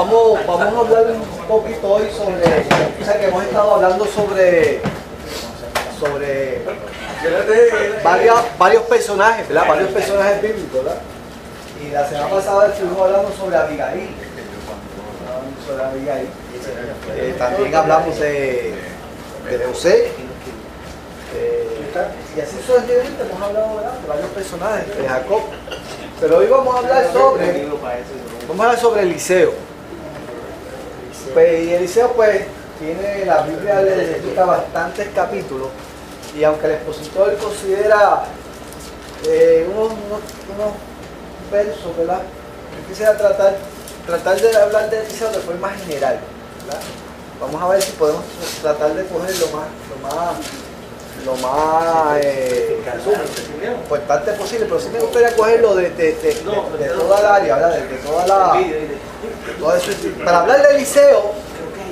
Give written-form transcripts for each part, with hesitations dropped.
vamos a hablar un poquito hoy sobre, o sea que hemos estado hablando sobre varios personajes, ¿verdad? Varios personajes bíblicos, ¿verdad? Y la semana pasada estuvimos hablando sobre Abigail. También hablamos de José. Y así sucesivamente hemos hablado, ¿verdad?, de varios personajes, de Jacob. Pero hoy vamos a hablar sobre Eliseo. Pues, y Eliseo pues tiene, la Biblia le dedica bastantes capítulos, y aunque el expositor considera unos versos, ¿verdad?, yo quisiera tratar de hablar de Eliseo de forma general, ¿verdad? Vamos a ver si podemos tratar de coger lo más importante posible, pero sí me gustaría cogerlo de toda el área, ¿verdad? De toda eso. Para hablar de Eliseo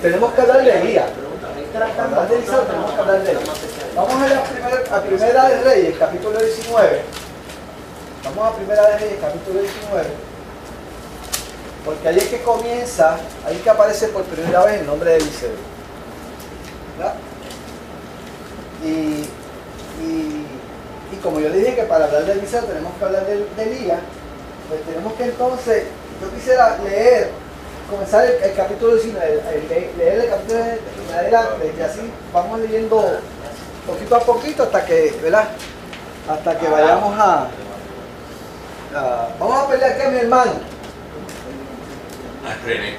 tenemos que hablar de Elías. Para hablar de Eliseo tenemos que hablar de Elías. Vamos a Primera de Reyes, capítulo 19. Vamos a Primera de Reyes, capítulo 19. Porque ahí es que comienza, ahí es que aparece por primera vez el nombre de Eliseo, ¿verdad? Y como yo dije que para hablar de Eliseo tenemos que hablar de Elías, pues tenemos que entonces, yo quisiera comenzar el capítulo 19, leer el capítulo en adelante, y así vamos leyendo poquito a poquito hasta que, ¿verdad?, hasta que vayamos vamos a pelear aquí a mi hermano. René.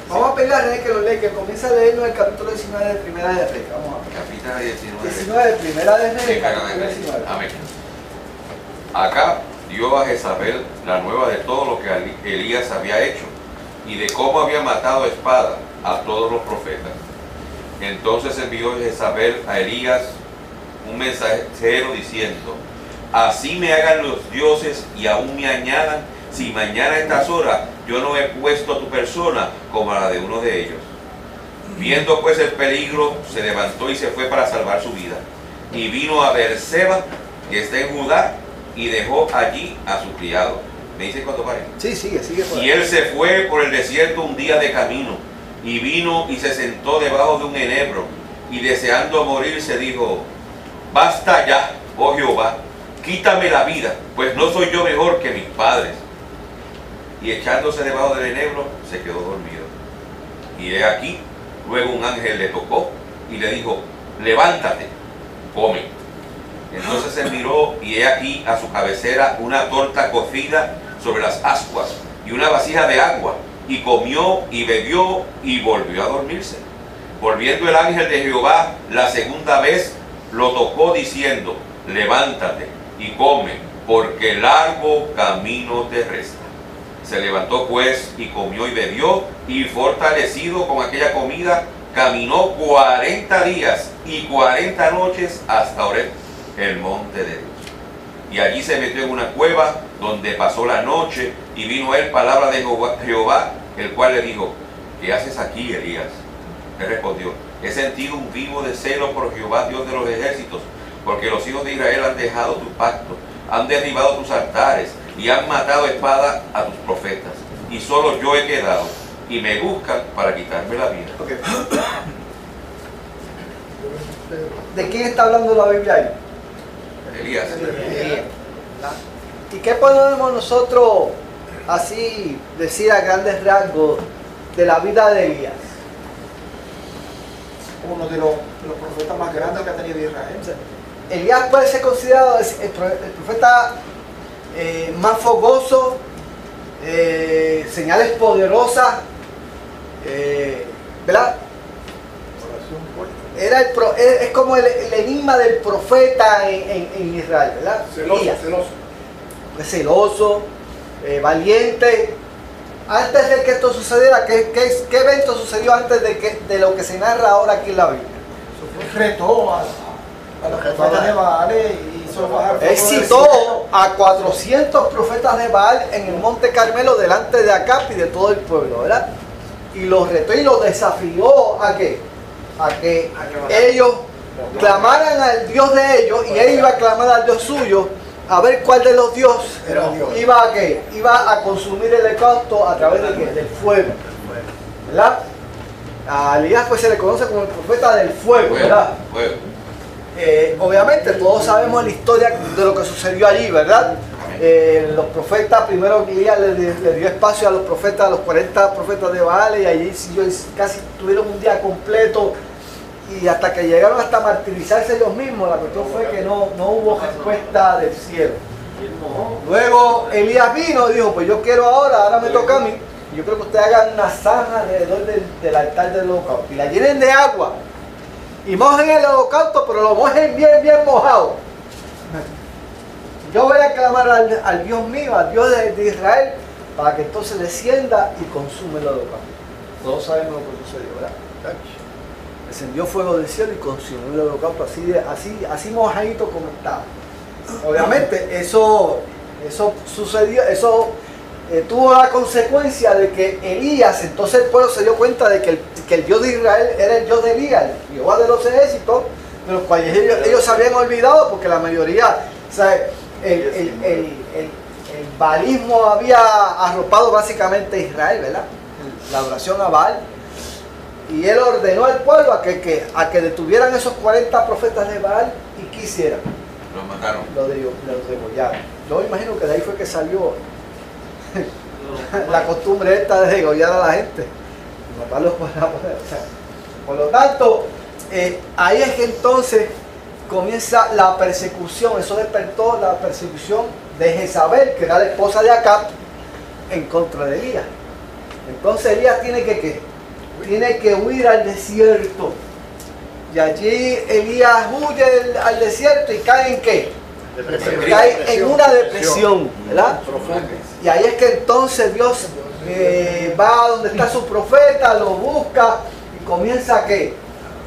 Vamos a pedirle a René que lo lea, que comience a leernos el capítulo 19 de Primera de Reyes. Vamos a ver. Capítulo 19 de Primera de Reyes, capítulo 19. Amén. Acá dio a Jezabel la nueva de todo lo que Elías había hecho y de cómo había matado a espada a todos los profetas. Entonces envió Jezabel a Elías un mensajero diciendo: así me hagan los dioses y aún me añadan, si mañana a estas horas yo no he puesto tu persona como a la de uno de ellos. Viendo pues el peligro, se levantó y se fue para salvar su vida. Y vino a Beerseba, que está en Judá, y dejó allí a su criado. ¿Me dice cuánto pare? Sí, sigue. Y él se fue por el desierto un día de camino, y vino y se sentó debajo de un enebro, y deseando morir se dijo: basta ya, oh Jehová, quítame la vida, pues no soy yo mejor que mis padres. Y echándose debajo del enebro, se quedó dormido. Y he aquí, luego un ángel le tocó y le dijo: levántate, come. Entonces se miró, y he aquí a su cabecera una torta cocida sobre las ascuas y una vasija de agua, y comió y bebió y volvió a dormirse. Volviendo el ángel de Jehová la segunda vez, lo tocó diciendo: levántate y come, porque largo camino te resta. Se levantó pues y comió y bebió, y fortalecido con aquella comida, caminó 40 días y 40 noches hasta Horeb, el monte de Dios. Y allí se metió en una cueva donde pasó la noche, y vino a él palabra de Jehová, el cual le dijo: ¿qué haces aquí, Elías? Él respondió: he sentido un vivo deseo por Jehová, Dios de los ejércitos, porque los hijos de Israel han dejado tu pacto, han derribado tus altares y han matado a espada a tus profetas, y solo yo he quedado, y me buscan para quitarme la vida. Okay. ¿De quién está hablando la Biblia ahí? Elías. ¿Y qué podemos nosotros así decir a grandes rasgos de la vida de Elías? Uno de los profetas más grandes que ha tenido Israel. Elías puede ser considerado el profeta más fogoso, señales poderosas, ¿verdad? Es como el enigma del profeta en Israel, ¿verdad? Celoso, valiente. Antes de que esto sucediera, ¿qué evento sucedió antes de lo que se narra ahora aquí en la Biblia? Retó a los profetas de Baal y hizo bajar. Él citó a 400 profetas de Baal en el monte Carmelo delante de Acab y de todo el pueblo, ¿verdad? Y los retó y los desafió ¿a qué? A que ellos clamaran al Dios de ellos, y él iba a clamar al Dios suyo, a ver cuál de los dioses iba a consumir el holocausto a través del fuego. ¿verdad? A Elías pues se le conoce como el profeta del fuego, ¿verdad? Fuego. Obviamente todos sabemos la historia de lo que sucedió allí, ¿verdad? Los profetas, primero Elías le dio espacio a los profetas, a los 40 profetas de Baal, y allí casi tuvieron un día completo, y hasta que llegaron hasta martirizarse ellos mismos. La cuestión fue que no hubo respuesta del cielo. Luego Elías vino y dijo, pues yo quiero ahora me toca a mí, yo creo que ustedes hagan una zanja alrededor del altar del holocausto y la llenen de agua y mojen el holocausto, pero lo mojen bien mojado. Yo voy a clamar al Dios mío, al Dios de Israel, para que entonces descienda y consume el holocausto. Todos sabemos lo que sucedió, ¿verdad? Descendió fuego del cielo y consumió el holocausto así mojadito como estaba. Obviamente eso sucedió, tuvo la consecuencia de que Elías, entonces el pueblo se dio cuenta de que el Dios de Israel era el Dios de Elías, el Jehová de los ejércitos, de los cuales ellos se habían olvidado, porque la mayoría, o sea, el baalismo había arropado básicamente a Israel, ¿verdad? La adoración a Baal. Y él ordenó al pueblo a que detuvieran esos 40 profetas de Baal y ¿qué hicieran? Los mataron. Los degollaron. Yo imagino que de ahí fue que salió la costumbre esta de degollar a la gente, matarlos por la poder. O sea, por lo tanto, ahí es que entonces comienza la persecución. Eso despertó la persecución de Jezabel, que era la esposa de Acab, en contra de Elías. Entonces Elías tiene que huir al desierto. Y allí Elías huye al desierto y cae ¿en qué? Cae en una depresión, ¿verdad? Y ahí es que entonces Dios va a donde está su profeta, lo busca y comienza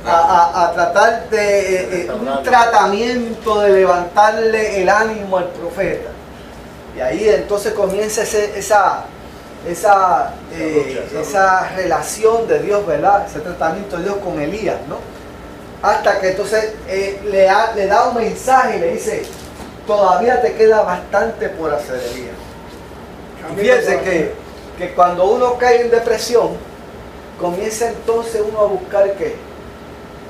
a tratar de un tratamiento de levantarle el ánimo al profeta. Y ahí entonces comienza esa relación de Dios, ¿verdad? Ese tratamiento de Dios con Elías, ¿no? Hasta que entonces le da un mensaje y le dice, todavía te queda bastante por hacer, Elías. Y fíjense que cuando uno cae en depresión, comienza entonces uno a buscar ¿qué?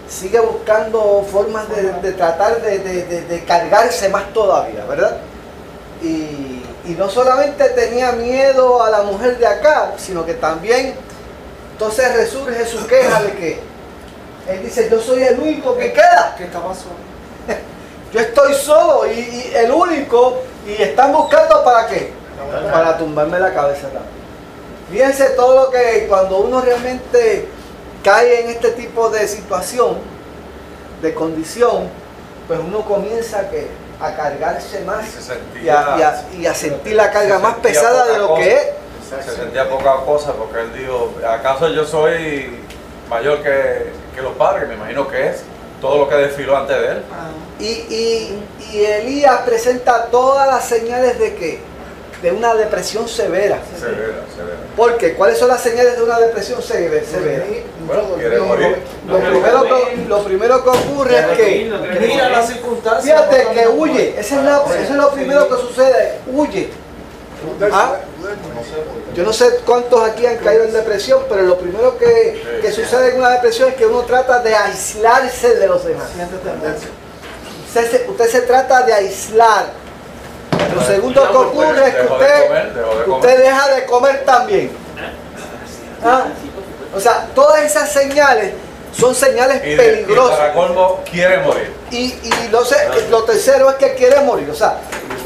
Sigue buscando formas de tratar de cargarse más todavía, ¿verdad? Y no solamente tenía miedo a la mujer de acá, sino que también entonces resurge su queja de que él dice, yo soy el único que queda. ¿Qué estaba solo? Yo estoy solo y el único, y están buscando ¿para qué? Para tumbarme la cabeza también. Fíjense todo lo que cuando uno realmente cae en este tipo de situación, de condición, pues uno comienza a cargarse más y a sentir la carga más pesada de lo que es. Se sentía poca cosa porque él dijo, ¿acaso yo soy mayor que los padres? Me imagino que es todo lo que desfiló antes de él. Y Elías presenta todas las señales de una depresión severa. Severa. Porque, ¿cuáles son las señales de una depresión severa? Bueno, quiere morir. Lo primero que ocurre es que Mira las circunstancias. fíjate que huye. Eso es lo primero que sucede. Huye. ¿Ah? Yo no sé cuántos aquí han caído en depresión, pero lo primero que sucede en una depresión es que uno trata de aislarse de los demás. Usted se trata de aislar. Lo segundo que ocurre es que usted deja de comer también. ¿Ah? O sea, todas esas señales son señales peligrosas. Y para colmo, quiere morir. Y lo tercero es que quiere morir. O sea,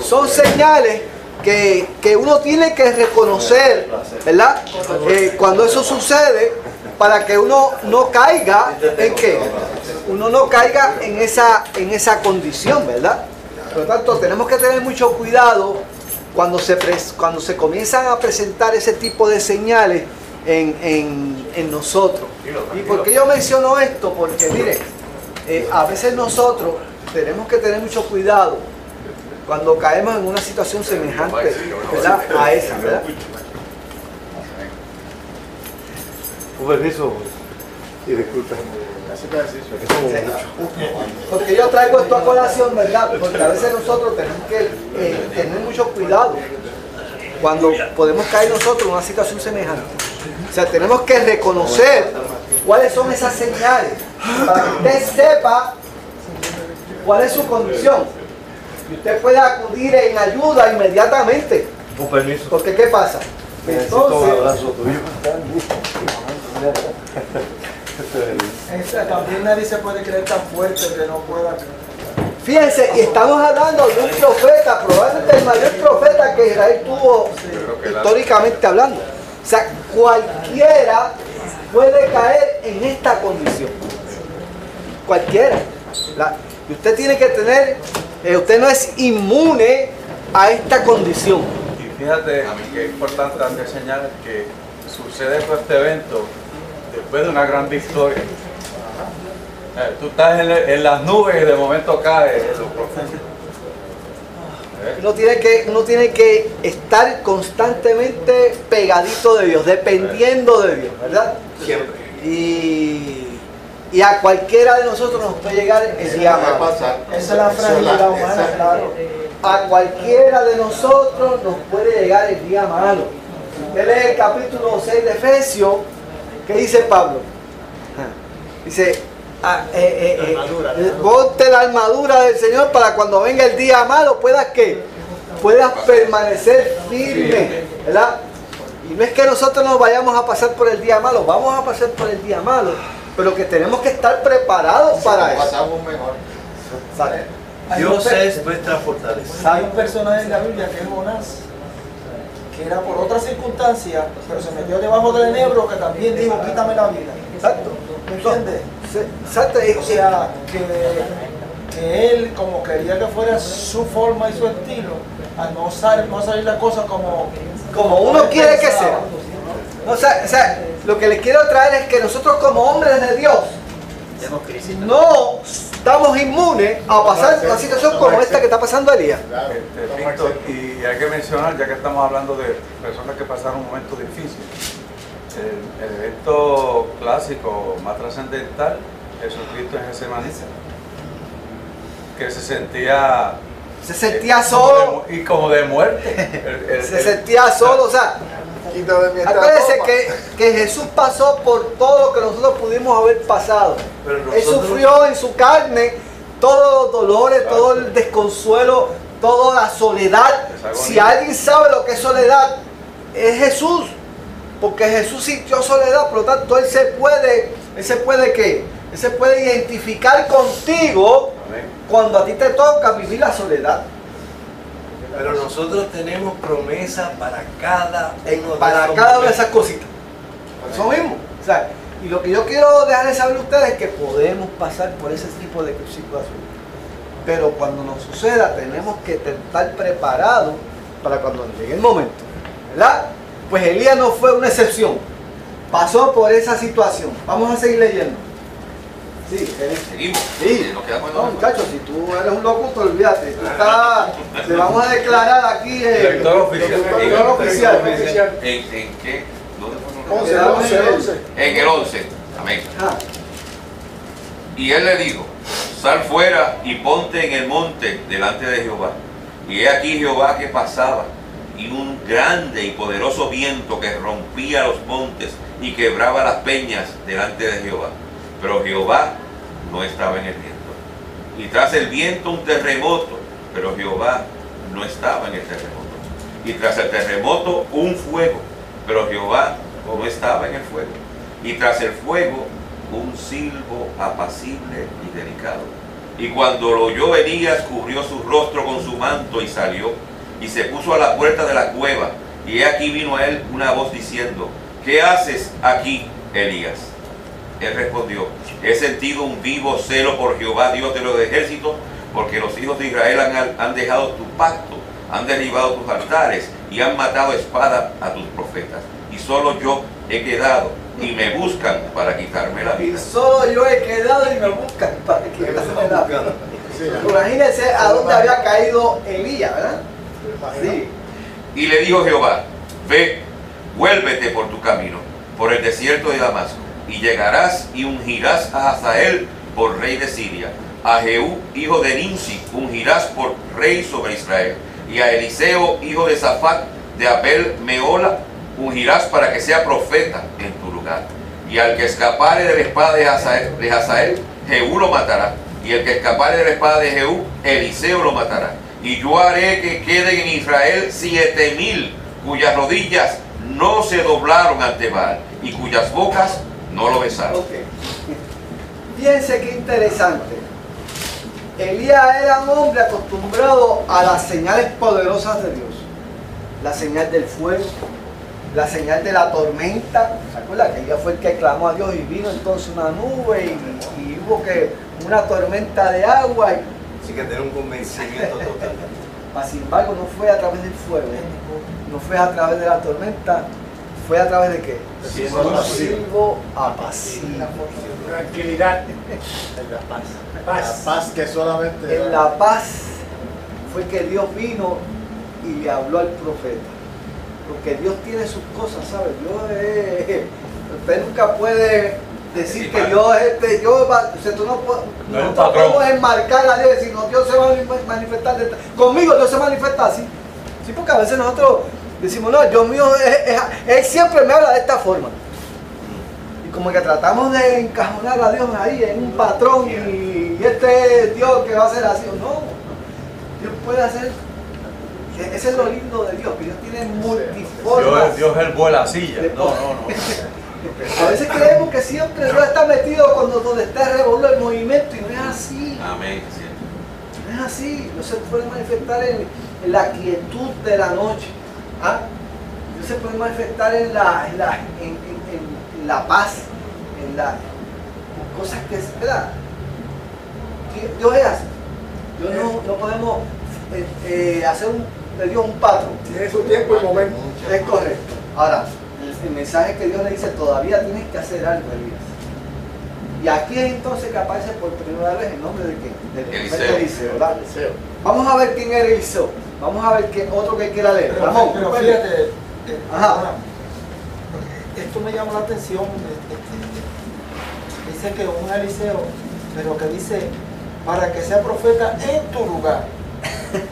son señales que uno tiene que reconocer, ¿verdad? Cuando eso sucede, para que uno no caiga en qué, uno no caiga en esa condición, ¿verdad? Por lo tanto, tenemos que tener mucho cuidado cuando se comienzan a presentar ese tipo de señales en nosotros. ¿Y por qué yo menciono esto? Porque mire, a veces nosotros tenemos que tener mucho cuidado cuando caemos en una situación semejante, ¿verdad? A esa, ¿verdad? Un permiso y disculpen. Porque yo traigo esto a colación, ¿verdad? Porque a veces nosotros tenemos que tener mucho cuidado cuando podemos caer nosotros en una situación semejante. sea, tenemos que reconocer cuáles son esas señales para que usted sepa cuál es su condición y usted pueda acudir en ayuda inmediatamente. Con permiso. Porque ¿qué pasa? Necesito un Entonces, abrazo tuyo. También nadie se puede creer tan fuerte que no pueda. fíjense, y estamos hablando de un profeta, probablemente el mayor profeta que Israel tuvo históricamente hablando. O sea, cualquiera puede caer en esta condición. Cualquiera. Y usted tiene que tener, usted no es inmune a esta condición. Y fíjate que es importante también señalar que sucede todo este evento después de una gran victoria. Tú estás en las nubes y de momento caes en lo profundo. Uno tiene que estar constantemente pegadito de Dios, dependiendo de Dios, ¿verdad? Siempre. Y a cualquiera de nosotros nos puede llegar el día malo. Esa es la fragilidad humana, claro. A cualquiera de nosotros nos puede llegar el día malo. Usted lee el capítulo 6 de Efesios, ¿qué dice Pablo? Dice, ponte la armadura del Señor para cuando venga el día malo puedas permanecer firme, ¿verdad? Y no es que nosotros nos vayamos a pasar por el día malo, vamos a pasar por el día malo, pero que tenemos que estar preparados para eso. Pasamos mejor. ¿Sabe? Dios es nuestra fortaleza. Hay un personaje en la Biblia que es Jonás, que era por otra circunstancia, pero se metió debajo del enebro, que también dijo, quítame la vida. Exacto. ¿Me entiendes? Exacto. O sea, que él, como quería que fuera su forma y su estilo, al no salir la cosa como uno quiere que sea. O sea, lo que les quiero traer es que nosotros como hombres de Dios no estamos inmunes a pasar una situación como esta que está pasando Elías. Víctor, y hay que mencionar, ya que estamos hablando de personas que pasaron un momento difícil, el evento clásico más trascendental, Jesucristo en Getsemaní, que se sentía solo y como de muerte. se sentía solo, o sea, acuérdense que Jesús pasó por todo lo que nosotros pudimos haber pasado. Él sufrió en su carne todos los dolores, todo el desconsuelo, toda la soledad. Si alguien sabe lo que es soledad, es Jesús, porque Jesús sintió soledad, por lo tanto él se puede identificar contigo. Amén. Cuando a ti te toca vivir la soledad. Pero nosotros tenemos promesa para cada Cada una de esas cositas. Por eso mismo. O sea, y lo que yo quiero dejarles saber a ustedes es que podemos pasar por ese tipo de situaciones. Pero cuando nos suceda, tenemos que estar preparados para cuando llegue el momento. ¿Verdad? Pues Elías no fue una excepción. Pasó por esa situación. Vamos a seguir leyendo. Sí, Seguimos. Sí. Nos quedamos en No, muchachos, si tú eres un locutor, olvídate. Te vamos a declarar aquí Director oficial. director oficial. ¿En qué? ¿Dónde fue? 11. En el 11. Amén. Ah, Y él le dijo, sal fuera y ponte en el monte delante de Jehová. Y he aquí Jehová que pasaba, y un grande y poderoso viento que rompía los montes y quebraba las peñas delante de Jehová. Pero Jehová no estaba en el viento. Y tras el viento un terremoto, pero Jehová no estaba en el terremoto. Y tras el terremoto un fuego, pero Jehová no estaba en el fuego. Y tras el fuego un silbo apacible y delicado. Y cuando lo oyó Elías, cubrió su rostro con su manto y salió, y se puso a la puerta de la cueva. Y he aquí vino a él una voz diciendo, ¿qué haces aquí, Elías? Él respondió, he sentido un vivo celo por Jehová, Dios de los ejércitos, porque los hijos de Israel han dejado tu pacto, han derribado tus altares y han matado a espada a tus profetas. Y solo yo he quedado y me buscan para quitarme la y vida. solo yo he quedado y me buscan para quitarme la vida. Imagínense a dónde había caído Elías, ¿verdad? Sí. Y le dijo Jehová, ve, vuélvete por tu camino, por el desierto de Damasco, y llegarás y ungirás a Hazael por rey de Siria, a Jehú, hijo de Nimsi, ungirás por rey sobre Israel, y a Eliseo, hijo de Safat, de Abel Meola, ungirás para que sea profeta en tu lugar. Y al que escapare de la espada de Hazael, Jehú lo matará. Y el que escapare de la espada de Jehú, Eliseo lo matará. Y yo haré que queden en Israel 7,000 cuyas rodillas no se doblaron ante Baal y cuyas bocas no lo besaron. Okay. Fíjense qué interesante. Elías era un hombre acostumbrado a las señales poderosas de Dios. La señal del fuego, la señal de la tormenta. ¿Se acuerdan que Elías fue el que clamó a Dios y vino entonces una nube y hubo que una tormenta de agua? Así que tener un convencimiento total. Mas, sin embargo, no fue a través del fuego, no fue a través de la tormenta, fue a través de qué? Un silbo apacible. Tranquilidad. En la paz. La paz que solamente. En la paz fue que Dios vino y le habló al profeta. Porque Dios tiene sus cosas, ¿sabes? Dios es. Usted nunca puede decir que Dios es Dios. O sea, tú no podemos enmarcar a Dios y decir, no, Dios se va a manifestar. Conmigo Dios se manifiesta así. Sí, porque a veces nosotros decimos, no, Dios mío, Él siempre me habla de esta forma. Y como que tratamos de encajonar a Dios ahí en un patrón y este es Dios que va a ser así. No, Dios puede hacer. Ese es lo lindo de Dios, que Dios tiene multiformas. Dios es el vuela silla. No. A veces creemos que siempre Dios está metido donde está revolviendo el movimiento y no es así. Amén. No es así. Dios se puede manifestar en la quietud de la noche. ¿Ah? Dios se puede manifestar en la paz, en las cosas que es verdad. Dios es así. Dios no podemos hacer de Dios un patrón. Tiene su tiempo y momento. Es correcto. Ahora, el mensaje que Dios le dice, todavía tienes que hacer algo, Elías. Y aquí es entonces que aparece por primera vez el nombre de quién? Del profeta Eliseo, ¿verdad? Vamos a ver quién era Eliseo. Vamos a ver otro que quiera leer. Ramón, pero fíjate, ajá. Esto me llama la atención. Dice que un Eliseo, pero que dice para que sea profeta en tu lugar.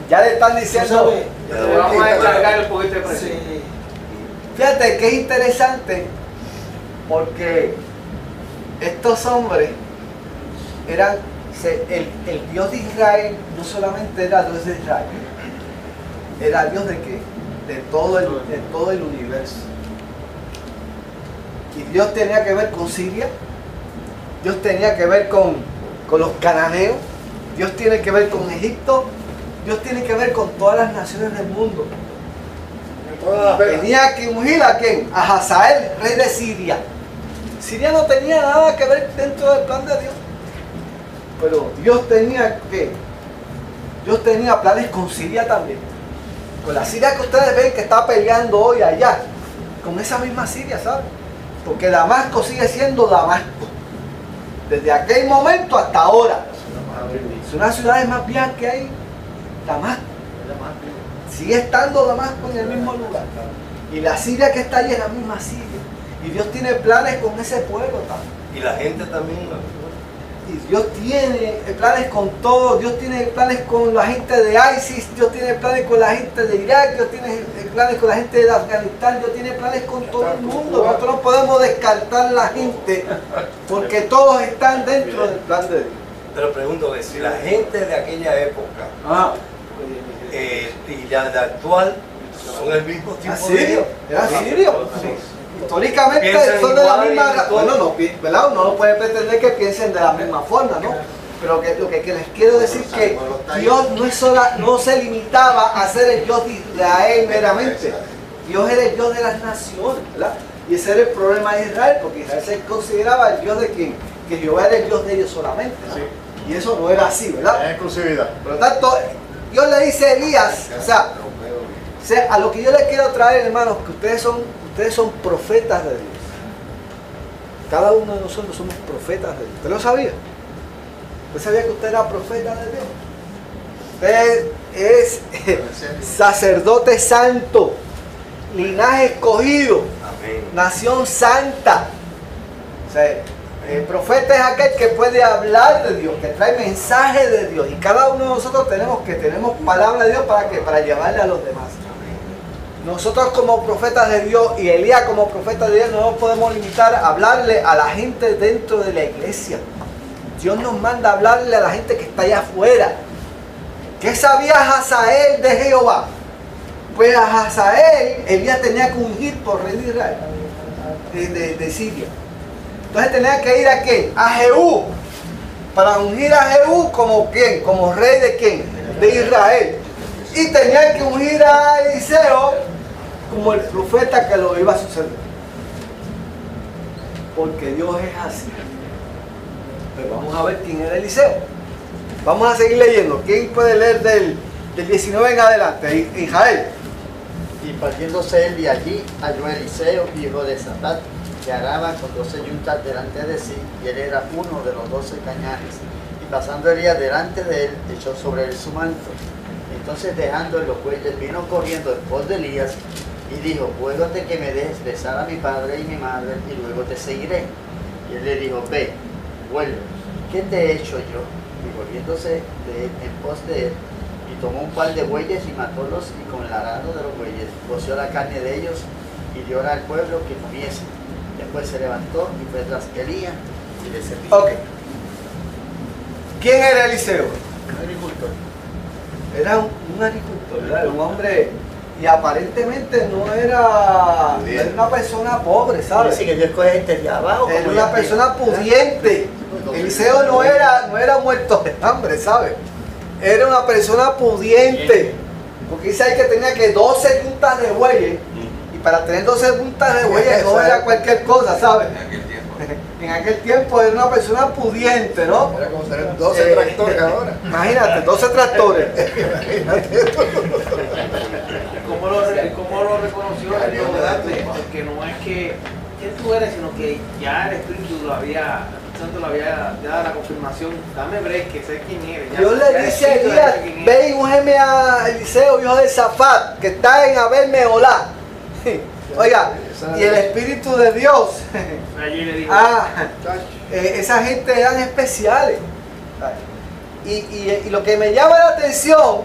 Ya le están diciendo. Le vamos a descargar el poquito de presión. Sí. Fíjate que es interesante porque estos hombres eran el Dios de Israel. No solamente era Dios de Israel, era Dios de qué? De todo el universo. Y Dios tenía que ver con Siria, Dios tenía que ver con los cananeos, Dios tiene que ver con Egipto, Dios tiene que ver con todas las naciones del mundo. Tenía que ungir a quién? A Hazael, rey de Siria. Siria no tenía nada que ver dentro del plan de Dios. Pero Dios tenía planes con Siria también. Con la Siria que ustedes ven que está peleando hoy allá. Con esa misma Siria, ¿saben? Porque Damasco sigue siendo Damasco. Desde aquel momento hasta ahora. Es una ciudad más viejas que hay. Damasco. Sigue estando Damasco en el mismo lugar. Y la Siria que está allí es la misma Siria. Y Dios tiene planes con ese pueblo también. Y la gente también. Y Dios tiene planes con todo. Dios tiene planes con la gente de ISIS. Dios tiene planes con la gente de Irak. Dios tiene planes con la gente de Afganistán. Dios tiene planes con todo el mundo. Nosotros no podemos descartar la gente porque todos están dentro del plan de Dios. Pero pregunto, si la gente de aquella época y la de actual son el mismo tipo ¿Asirio? ¿Era asirio? Sí. Históricamente Piensan son de la igual misma. y todo. Bueno, no, ¿verdad? Uno no puede pretender que piensen de la misma forma, ¿no? Pero lo que les quiero decir es que Dios no se limitaba a ser el Dios de Israel meramente. Dios era el Dios de las naciones, ¿verdad? Y ese era el problema de Israel, porque Israel se consideraba el Dios de quién, que Jehová era el Dios de ellos solamente, ¿no? Y eso no era así, ¿verdad? Es exclusividad. Por lo tanto, Dios le dice a Elías, o sea, a lo que yo les quiero traer, hermanos, que ustedes son profetas de Dios. Cada uno de nosotros somos profetas de Dios. ¿Usted lo sabía? ¿Usted sabía que usted era profeta de Dios? Usted es sacerdote santo, linaje escogido, Amén. nación santa. O sea, el profeta es aquel que puede hablar de Dios, que trae mensaje de Dios. Y cada uno de nosotros tenemos palabra de Dios para llevarle a los demás. nosotros como profetas de Dios y Elías como profeta de Dios no nos podemos limitar a hablarle a la gente dentro de la iglesia. Dios nos manda a hablarle a la gente que está allá afuera. ¿Qué sabía Hazael de Jehová? Pues a Hazael, Elías tenía que ungir por rey de Israel, de Siria. Entonces tenía que ir a quién? A Jehú. Para ungir a Jehú como quién, como rey de quién, de Israel. Y tenía que ungir a Eliseo como el profeta que lo iba a suceder. Porque Dios es así. Pues vamos a ver quién era Eliseo. Vamos a seguir leyendo. ¿Quién puede leer del 19 en adelante? Israel. Y partiéndose él de allí, halló a Eliseo, hijo de Safat, que araba con 12 yuntas delante de sí, y él era uno de los 12 cañanes. Y pasando Elías delante de él, echó sobre él su manto. Entonces dejando en los bueyes, vino corriendo en pos de Elías, y dijo, ruégote que me dejes besar a mi padre y mi madre, y luego te seguiré. Y él le dijo, ve, vuelve, ¿qué te he hecho yo? Y volviéndose de él, en pos de él, y tomó un par de bueyes y matólos, y con el arado de los bueyes coció la carne de ellos, y dio al pueblo que comiese. Después se levantó y fue tras Elías, y le servía. Ok. ¿Quién era Eliseo? Un agricultor. Era un agricultor, ¿verdad? Un hombre, y aparentemente no era una persona pobre, ¿sabes? Dice que Dios coge gente de abajo. Era como una ya- persona pudiente. Eliseo no era muerto de hambre, ¿sabes? Era una persona pudiente. Porque dice ahí que tenía que 12 yuntas de bueyes. Y para tener 12 yuntas de bueyes no era cualquier cosa, ¿sabes? En aquel tiempo. En aquel tiempo era una persona pudiente, ¿no? Era como tener 12 tractores ahora. Imagínate, 12 tractores. ¿Cómo lo reconoció el Dios delante? Porque no es que tú eres, sino que ya el Espíritu lo había, el Santo lo había dado la confirmación. Dame break, que sé quién eres. Ya- Dios ya le el dice a Espíritu Elías, sabe quién ve eres. y ungeme a Eliseo, hijo de Safat, que está en Abel Meolá. Oiga, y el Espíritu de Dios. Allí le dijo, Esa gente eran especiales. Y lo que me llama la atención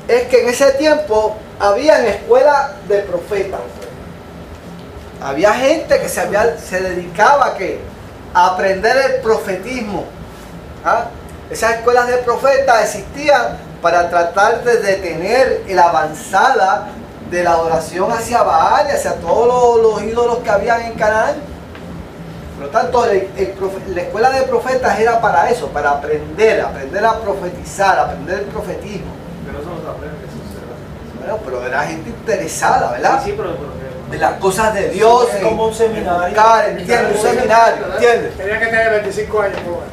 es que en ese tiempo habían escuelas de profetas. Había gente que se dedicaba ¿a qué? A aprender el profetismo. ¿Ah? Esas escuelas de profetas existían para tratar de detener la avanzada de la adoración hacia Baal y hacia todos los ídolos que habían en Canaán. Por lo tanto, la escuela de profetas era para eso, para aprender a profetizar, aprender el profetismo. pero eso no se aprende, eso se Bueno, pero era gente interesada, ¿verdad? Sí, pero De las cosas de Dios. Es como un seminario. Buscar, ¿entiendes? Un seminario, ¿entiendes? Tenía que tener 25 años, joven.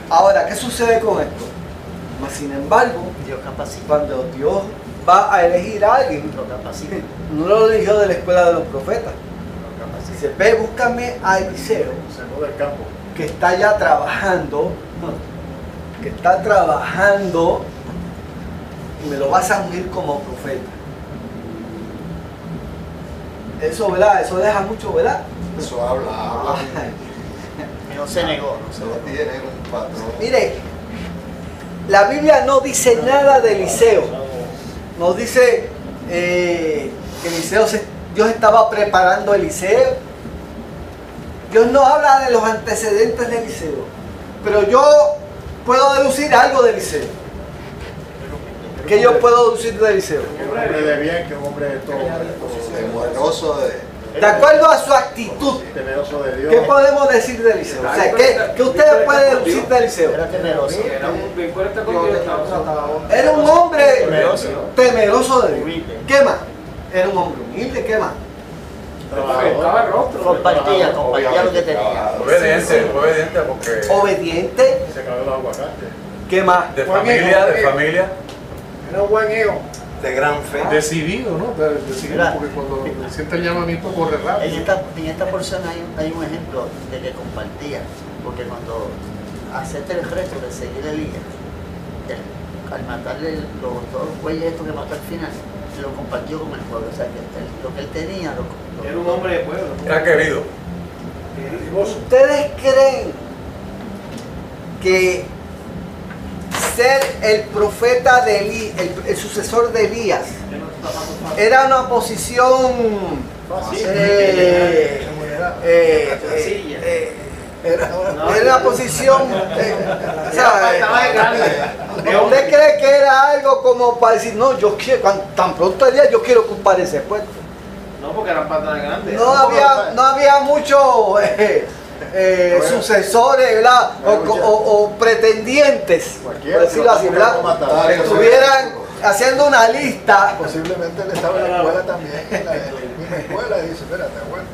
Ahora, ¿qué sucede con esto? Mas, sin embargo, Dios capacita. cuando Dios va a elegir a alguien, Lo capacita. no lo eligió de la escuela de los profetas. Lo capacita. Dice, ve, búscame a Eliseo, Sacó del campo. que está ya trabajando, y me lo vas a ungir como profeta. Eso, ¿verdad? Eso deja mucho, ¿verdad? Eso habla. Y no se negó, no se No negó. tiene un patrón. Mire, la Biblia no dice nada de Eliseo. No dice que Dios estaba preparando a Eliseo. Dios no habla de los antecedentes de Eliseo. Pero yo puedo deducir algo de Eliseo. ¿Qué yo puedo deducir de Eliseo? Un hombre de bien, que un hombre de todo. Temeroso De acuerdo a su actitud, temeroso de Dios. ¿qué podemos decir de Eliseo? O sea, ¿qué ustedes pueden deducir de Eliseo? Era temeroso. era un bien fuerte con Dios. Era un hombre Temeroso. temeroso de Dios. Humilde. ¿Qué más? Era un hombre humilde, ¿qué más? Estaba el rostro. Compartía lo que tenía. Obediente porque Obediente, Se cayó el aguacate. ¿qué más? de familia, Era un buen hijo. De gran fe. Decidido, ¿no? Decidido, Mira. porque cuando siente el llamamiento corre En rápido. esta porción hay un ejemplo de que compartía, porque cuando acepta el reto de seguir a Elías, al matarle todos los bueyes estos que mató al final, lo compartió con el pueblo. O sea, que lo que él tenía lo Era un hombre de pueblo. era querido. ¿Ustedes creen que ser el profeta de Elías, el sucesor de Elías, era una posición era una posición ¿usted cree que era algo como para decir, no, yo quiero, tan pronto el día yo quiero ocupar ese puesto? No, porque eran patas grandes. No había muchos sucesores, ¿verdad? O pretendientes, por decirlo así, ¿verdad? Que estuvieran haciendo una lista. Posiblemente él estaba en la escuela también, en la misma escuela, y dice, espérate, bueno,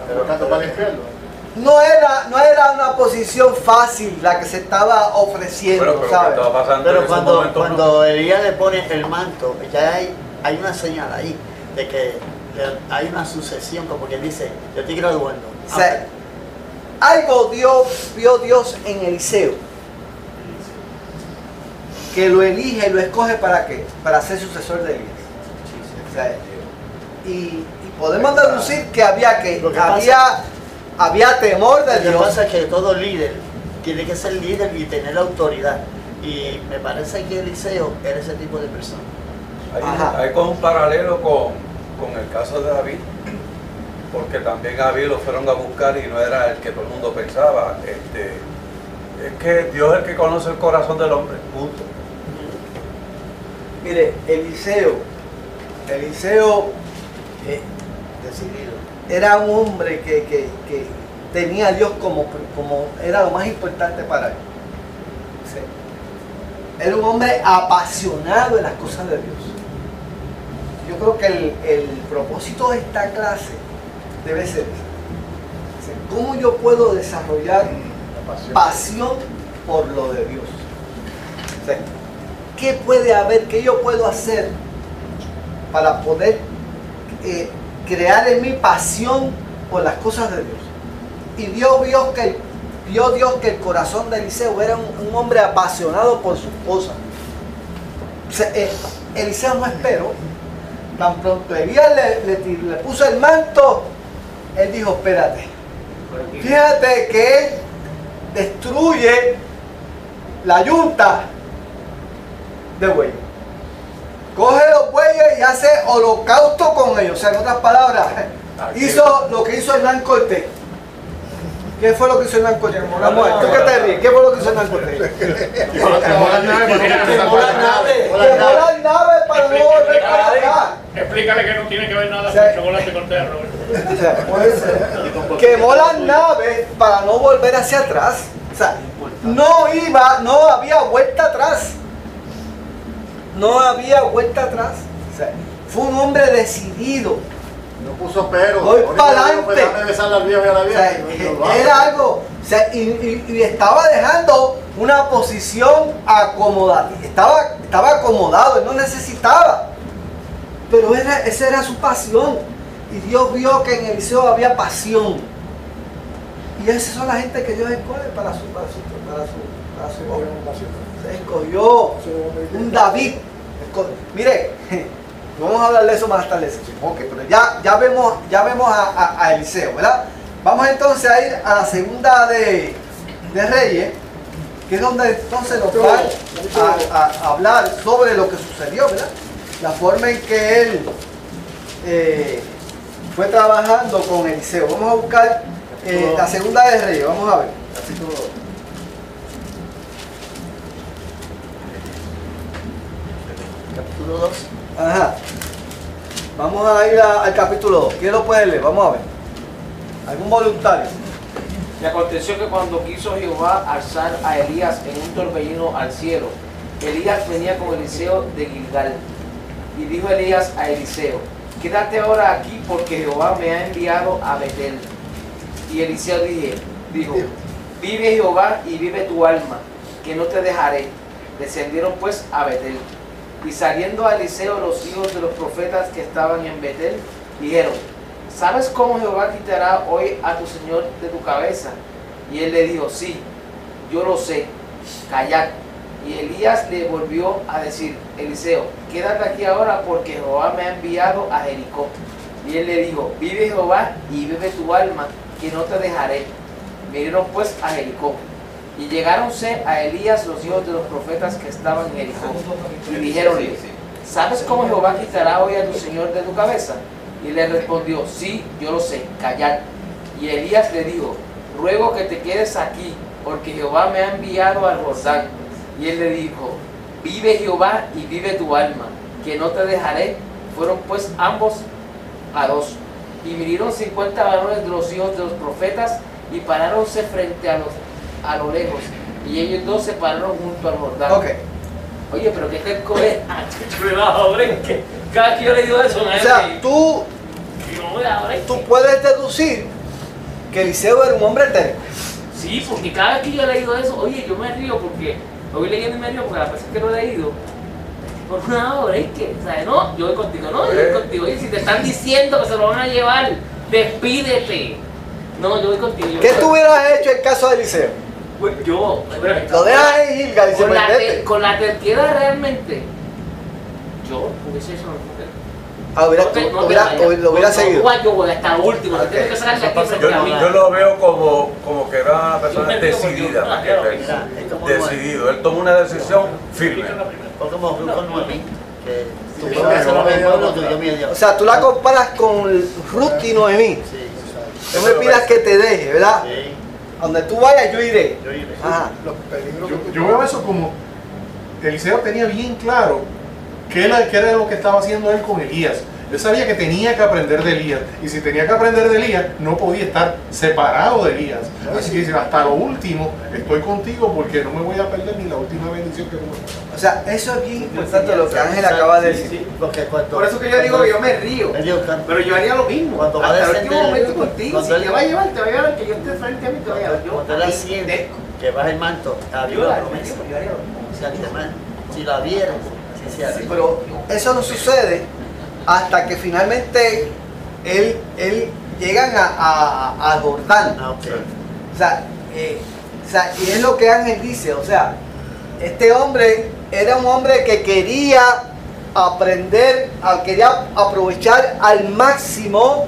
te lo canto para limpiarlo. No era una posición fácil la que se estaba ofreciendo, ¿sabes? Pero cuando Elías le pone el manto, ya hay una señal ahí de que hay una sucesión, como quien dice, yo te quiero el bueno. O sea, algo vio Dios en Eliseo, que lo elige y lo escoge ¿para qué? Para ser sucesor de Elías. O sea, y podemos deducir que había temor de Dios. Lo que pasa es que todo líder tiene que ser líder y tener autoridad. Y me parece que Eliseo era ese tipo de persona. Hay como un paralelo con el caso de David, porque también a David lo fueron a buscar y no era el que todo el mundo pensaba. Es que Dios es el que conoce el corazón del hombre, punto. Mire, Eliseo Decidido. era un hombre que tenía a Dios como era lo más importante para él. Sí. Era un hombre apasionado en las cosas de Dios. Yo creo que el propósito de esta clase debe ser ese. ¿Cómo yo puedo desarrollar pasión por lo de Dios? Sí. ¿Qué puede haber? ¿Qué yo puedo hacer para poder crear en mí pasión por las cosas de Dios? Y Dios vio que el corazón de Eliseo era un hombre apasionado por sus cosas. Eliseo no esperó. Tan pronto Elías le puso el manto, él dijo, espérate, fíjate que él destruye la yunta de bueyes. Coge los bueyes y hace holocausto con ellos. O sea, en otras palabras, hizo lo que hizo Hernán Cortés. ¿Qué fue lo que hizo Hernán Cortés? ¿Tú qué te ríes? ¿Qué fue lo que hizo Hernán Cortés? Quemó las naves para no volver para acá. Explícale que no tiene que ver nada con Chocolate Cortés, Robert. Quemó las naves para no volver hacia atrás. O sea, no había vuelta atrás. No había vuelta atrás. O sea, fue un hombre decidido. No puso pero. Voy para adelante. Era algo. O sea, y estaba dejando una posición acomodada. Estaba acomodado, él no necesitaba. Pero esa era su pasión. Y Dios vio que en Eliseo había pasión. Y esas son la gente que Dios escoge para su obra. Se escogió un David. Mire, vamos a hablar de eso más tarde. Okay, pero ya vemos a Eliseo, ¿verdad? Vamos entonces a ir a la segunda de Reyes, que es donde entonces nos va a hablar sobre lo que sucedió, ¿verdad? La forma en que él fue trabajando con Eliseo. Vamos a buscar la segunda de Reyes, vamos a ver. Capítulo 2. Capítulo 2. Ajá. Vamos a ir al capítulo 2. ¿Quién lo puede leer? Vamos a ver. ¿Algún voluntario? Y aconteció que cuando quiso Jehová alzar a Elías en un torbellino al cielo, Elías venía con Eliseo de Gilgal. Y dijo Elías a Eliseo, quédate ahora aquí porque Jehová me ha enviado a Betel. Y Eliseo dijo, vive Jehová y vive tu alma, que no te dejaré. Descendieron pues a Betel. Y saliendo a Eliseo los hijos de los profetas que estaban en Betel, dijeron, ¿sabes cómo Jehová quitará hoy a tu señor de tu cabeza? Y él le dijo, sí, yo lo sé, callad. Y Elías le volvió a decir, Eliseo, quédate aquí ahora porque Jehová me ha enviado a Jericó. Y él le dijo, vive Jehová y vive tu alma, que no te dejaré. Vinieron pues a Jericó. Y llegáronse a Elías los hijos de los profetas que estaban en Jericó. Y dijeronle, ¿sabes cómo Jehová quitará hoy a tu señor de tu cabeza? Y le respondió, sí, yo lo sé, callad. Y Elías le dijo, ruego que te quedes aquí, porque Jehová me ha enviado al Jordán. Y él le dijo, vive Jehová y vive tu alma, que no te dejaré. Fueron pues ambos a dos. Y vinieron 50 varones de los hijos de los profetas y paráronse frente a lo lejos. Y ellos dos se pararon junto al Jordán. Ok. Oye, pero qué terco es. Que cada que yo le digo eso, O sea, tú puedes deducir que Eliseo era un hombre terco. Sí, porque cada vez que yo he leído eso, oye, yo me río porque lo voy leyendo y me río porque las veces que lo he leído, por una hora, es que, ¿sabes? No, yo voy contigo, no, yo voy contigo. Oye, si te están diciendo que se lo van a llevar, despídete. No, yo voy contigo. ¿Qué tú hubieras hecho en caso de Eliseo? Pues yo, lo dejas en Gilgal y se mete. Con la terquedad realmente, yo hubiese hecho lo lo hubiera seguido. Yo voy hasta lo último, tengo que sacarle aquí frente a mí. Yo lo veo como que era una persona decidida, más que decidido. Él tomó una decisión firme. Fue como con Noemí, que tú puedes hacer lo mismo, lo tuyo mío Dios. O sea, tú la comparas con Ruth y Noemí. No me pidas que te deje, ¿verdad? Sí. A donde tú vayas, yo iré. Ajá. Yo veo eso como Eliseo tenía bien claro qué era lo que estaba haciendo él con Elías. Él sabía que tenía que aprender de Elías, y si tenía que aprender de Elías, no podía estar separado de Elías. Así que dice, hasta lo último estoy contigo porque no me voy a perder ni la última bendición que tuve. O sea, eso es bien importante lo que Ángel acaba de decir. Por eso que yo digo que yo me río, pero yo haría lo mismo. Hasta el último momento contigo, si te va a llevar, te va a llevar, que yo esté frente a mí, te va a llevar. Cuando él asciende, que baja el manto, había una promesa. Si la vieras, sí, pero eso no sucede hasta que finalmente él llegan a Jordán. O sea, y es lo que Ángel dice, o sea, este hombre era un hombre que quería aprender, quería aprovechar al máximo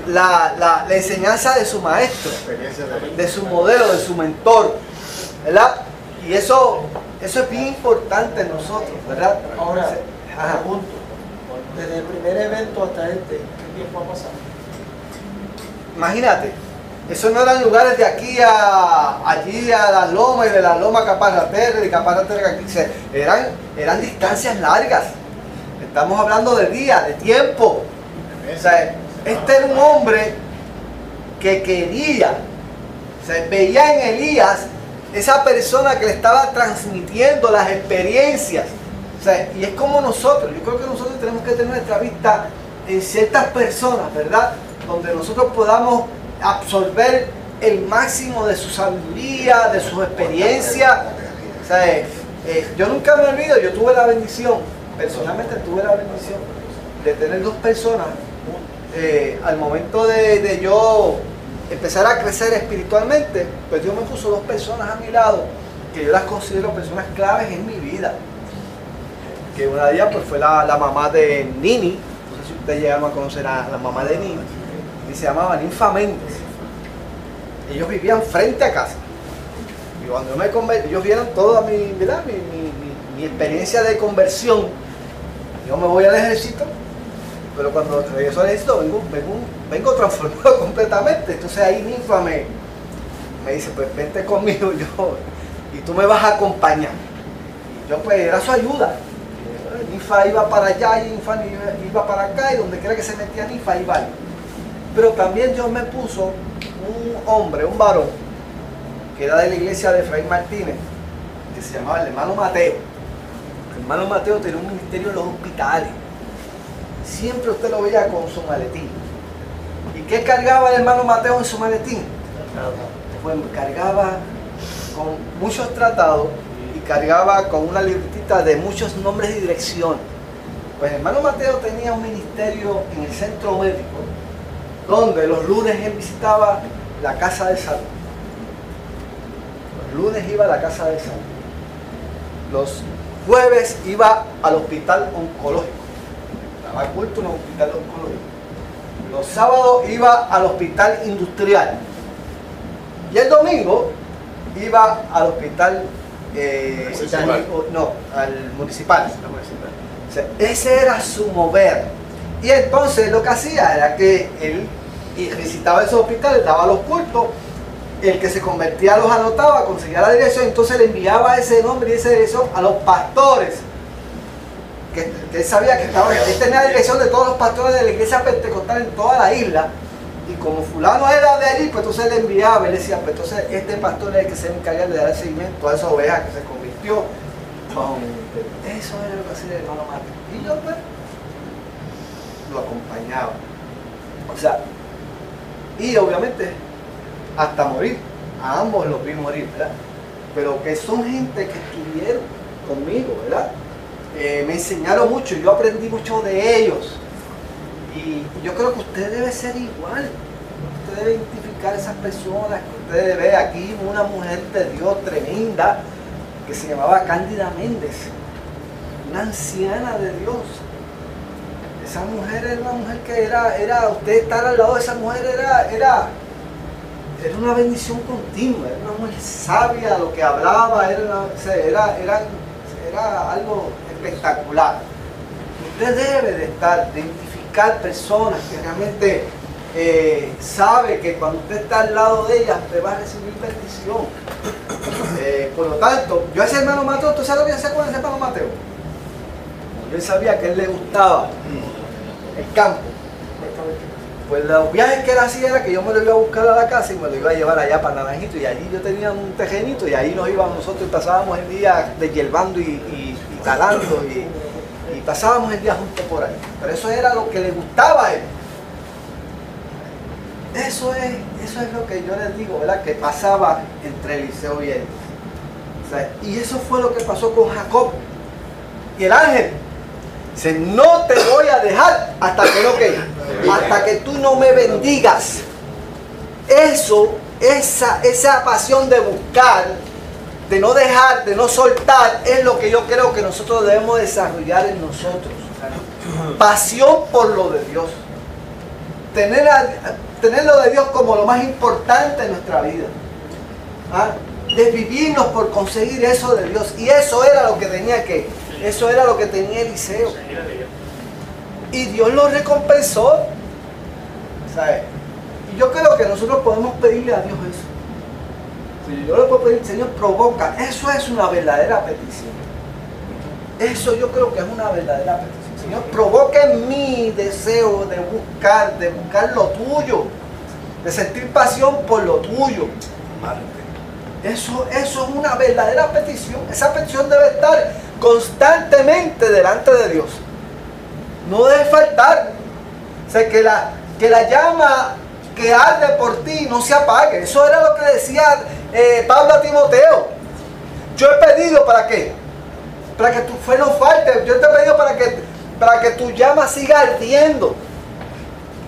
la enseñanza de su maestro, de su modelo, de su mentor, ¿verdad? Y eso es bien importante en nosotros, ¿verdad? Ahora, pregunto, desde el primer evento hasta este, ¿qué tiempo ha pasado? Imagínate, esos no eran lugares de aquí allí a las lomas y de la loma a Caparraterra y de Caparraterra aquí. Eran distancias largas. Estamos hablando de días, de tiempo. O sea, este era un hombre que quería, veía en Elías esa persona que le estaba transmitiendo las experiencias. O sea, y es como nosotros, yo creo que nosotros tenemos que tener nuestra vista en ciertas personas, ¿verdad? Donde nosotros podamos absorber el máximo de su sabiduría, de sus experiencias. O sea, yo nunca me olvido, yo tuve la bendición, personalmente tuve la bendición de tener dos personas al momento de yo empezar a crecer espiritualmente. Pues Dios me puso dos personas a mi lado que yo las considero personas claves en mi vida. Que una de ellas pues fue la mamá de Nini, no sé si ustedes llegaron a conocer a la mamá de Nini, y se llamaba Ninfa Méndez. Ellos vivían frente a casa. Y cuando yo me convertí, ellos vieron toda mi experiencia de conversión. Yo me voy al ejército, pero cuando regreso al ejército vengo transformado completamente. Entonces ahí Ninfa me dice, pues vente conmigo y tú me vas a acompañar. Y yo pues era su ayuda. Ninfa iba para allá y Ninfa iba para acá, y donde quiera que se metía Ninfa iba ahí. Pero también Dios me puso un hombre, un varón, que era de la iglesia de Efraín Martínez, que se llamaba el hermano Mateo. El hermano Mateo tenía un ministerio en los hospitales. Siempre usted lo veía con su maletín. ¿Y qué cargaba el hermano Mateo en su maletín? Pues cargaba con muchos tratados y cargaba con una libretita de muchos nombres y direcciones. Pues el hermano Mateo tenía un ministerio en el centro médico, donde los lunes él visitaba la casa de salud. Los lunes iba a la casa de salud. Los jueves iba al hospital oncológico. Daba culto en el hospital oncológico. Los sábados iba al hospital industrial. Y el domingo iba al hospital al municipal. O O sea, ese era su mover. Y entonces lo que hacía era que él visitaba esos hospitales, daba los cultos, el que se convertía los anotaba, conseguía la dirección, entonces le enviaba ese nombre y esa dirección a los pastores. Que él sabía que él tenía la dirección de todos los pastores de la iglesia pentecostal en toda la isla. Y como fulano era de allí, pues entonces le enviaba, él decía, pues entonces este pastor es el que se encarga de dar seguimiento a esa oveja que se convirtió. Eso era lo que hacía el hermano Mateo. Y yo pues lo acompañaba. O sea, y obviamente hasta morir. A ambos los vi morir, ¿verdad? Pero que son gente que estuvieron conmigo, ¿verdad? Me enseñaron mucho, yo aprendí mucho de ellos. Y yo creo que usted debe ser igual. Usted debe identificar a esas personas que usted ve aquí, una mujer de Dios tremenda que se llamaba Cándida Méndez, una anciana de Dios. Esa mujer era una mujer que era usted estar al lado de esa mujer era una bendición continua, era una mujer sabia, lo que hablaba era algo espectacular. Usted debe de identificar personas que realmente sabe que cuando usted está al lado de ellas usted va a recibir bendición. Por lo tanto, yo a ese hermano Mateo, ¿tú sabes lo que hacía con ese hermano Mateo? Yo sabía que a él le gustaba el campo. Pues los viajes que él hacía era que yo me lo iba a buscar a la casa y me lo iba a llevar allá para Naranjito, y allí yo tenía un tejenito y ahí nos íbamos nosotros y pasábamos el día deshiervando y talando y pasábamos el día juntos por ahí. Pero eso era lo que le gustaba a él. Eso es lo que yo les digo, ¿verdad? Que pasaba entre Eliseo y él. O sea, y eso fue lo que pasó con Jacob. Y el ángel dice, no te voy a dejar hasta que no quede, hasta que tú no me bendigas. Esa pasión de buscar, de no dejar, de no soltar, es lo que yo creo que nosotros debemos desarrollar en nosotros. Pasión por lo de Dios. Tener lo de Dios como lo más importante en nuestra vida. Desvivirnos por conseguir eso de Dios. Y eso era lo que tenía Eliseo. Y Dios lo recompensó. ¿Sabes? Y yo creo que nosotros podemos pedirle a Dios eso. Si yo le puedo pedir, Señor, provoca. Eso es una verdadera petición. Eso yo creo que es una verdadera petición. Señor, provoca en mí deseo de buscar lo tuyo, de sentir pasión por lo tuyo. Eso es una verdadera petición. Esa petición debe estar constantemente delante de Dios. No debe faltar. O sea, que la llama que arde por ti no se apague. Eso era lo que decía Pablo a Timoteo. Yo he pedido ¿para qué? Para que tu fe no falte. Yo te he pedido para que tu llama siga ardiendo.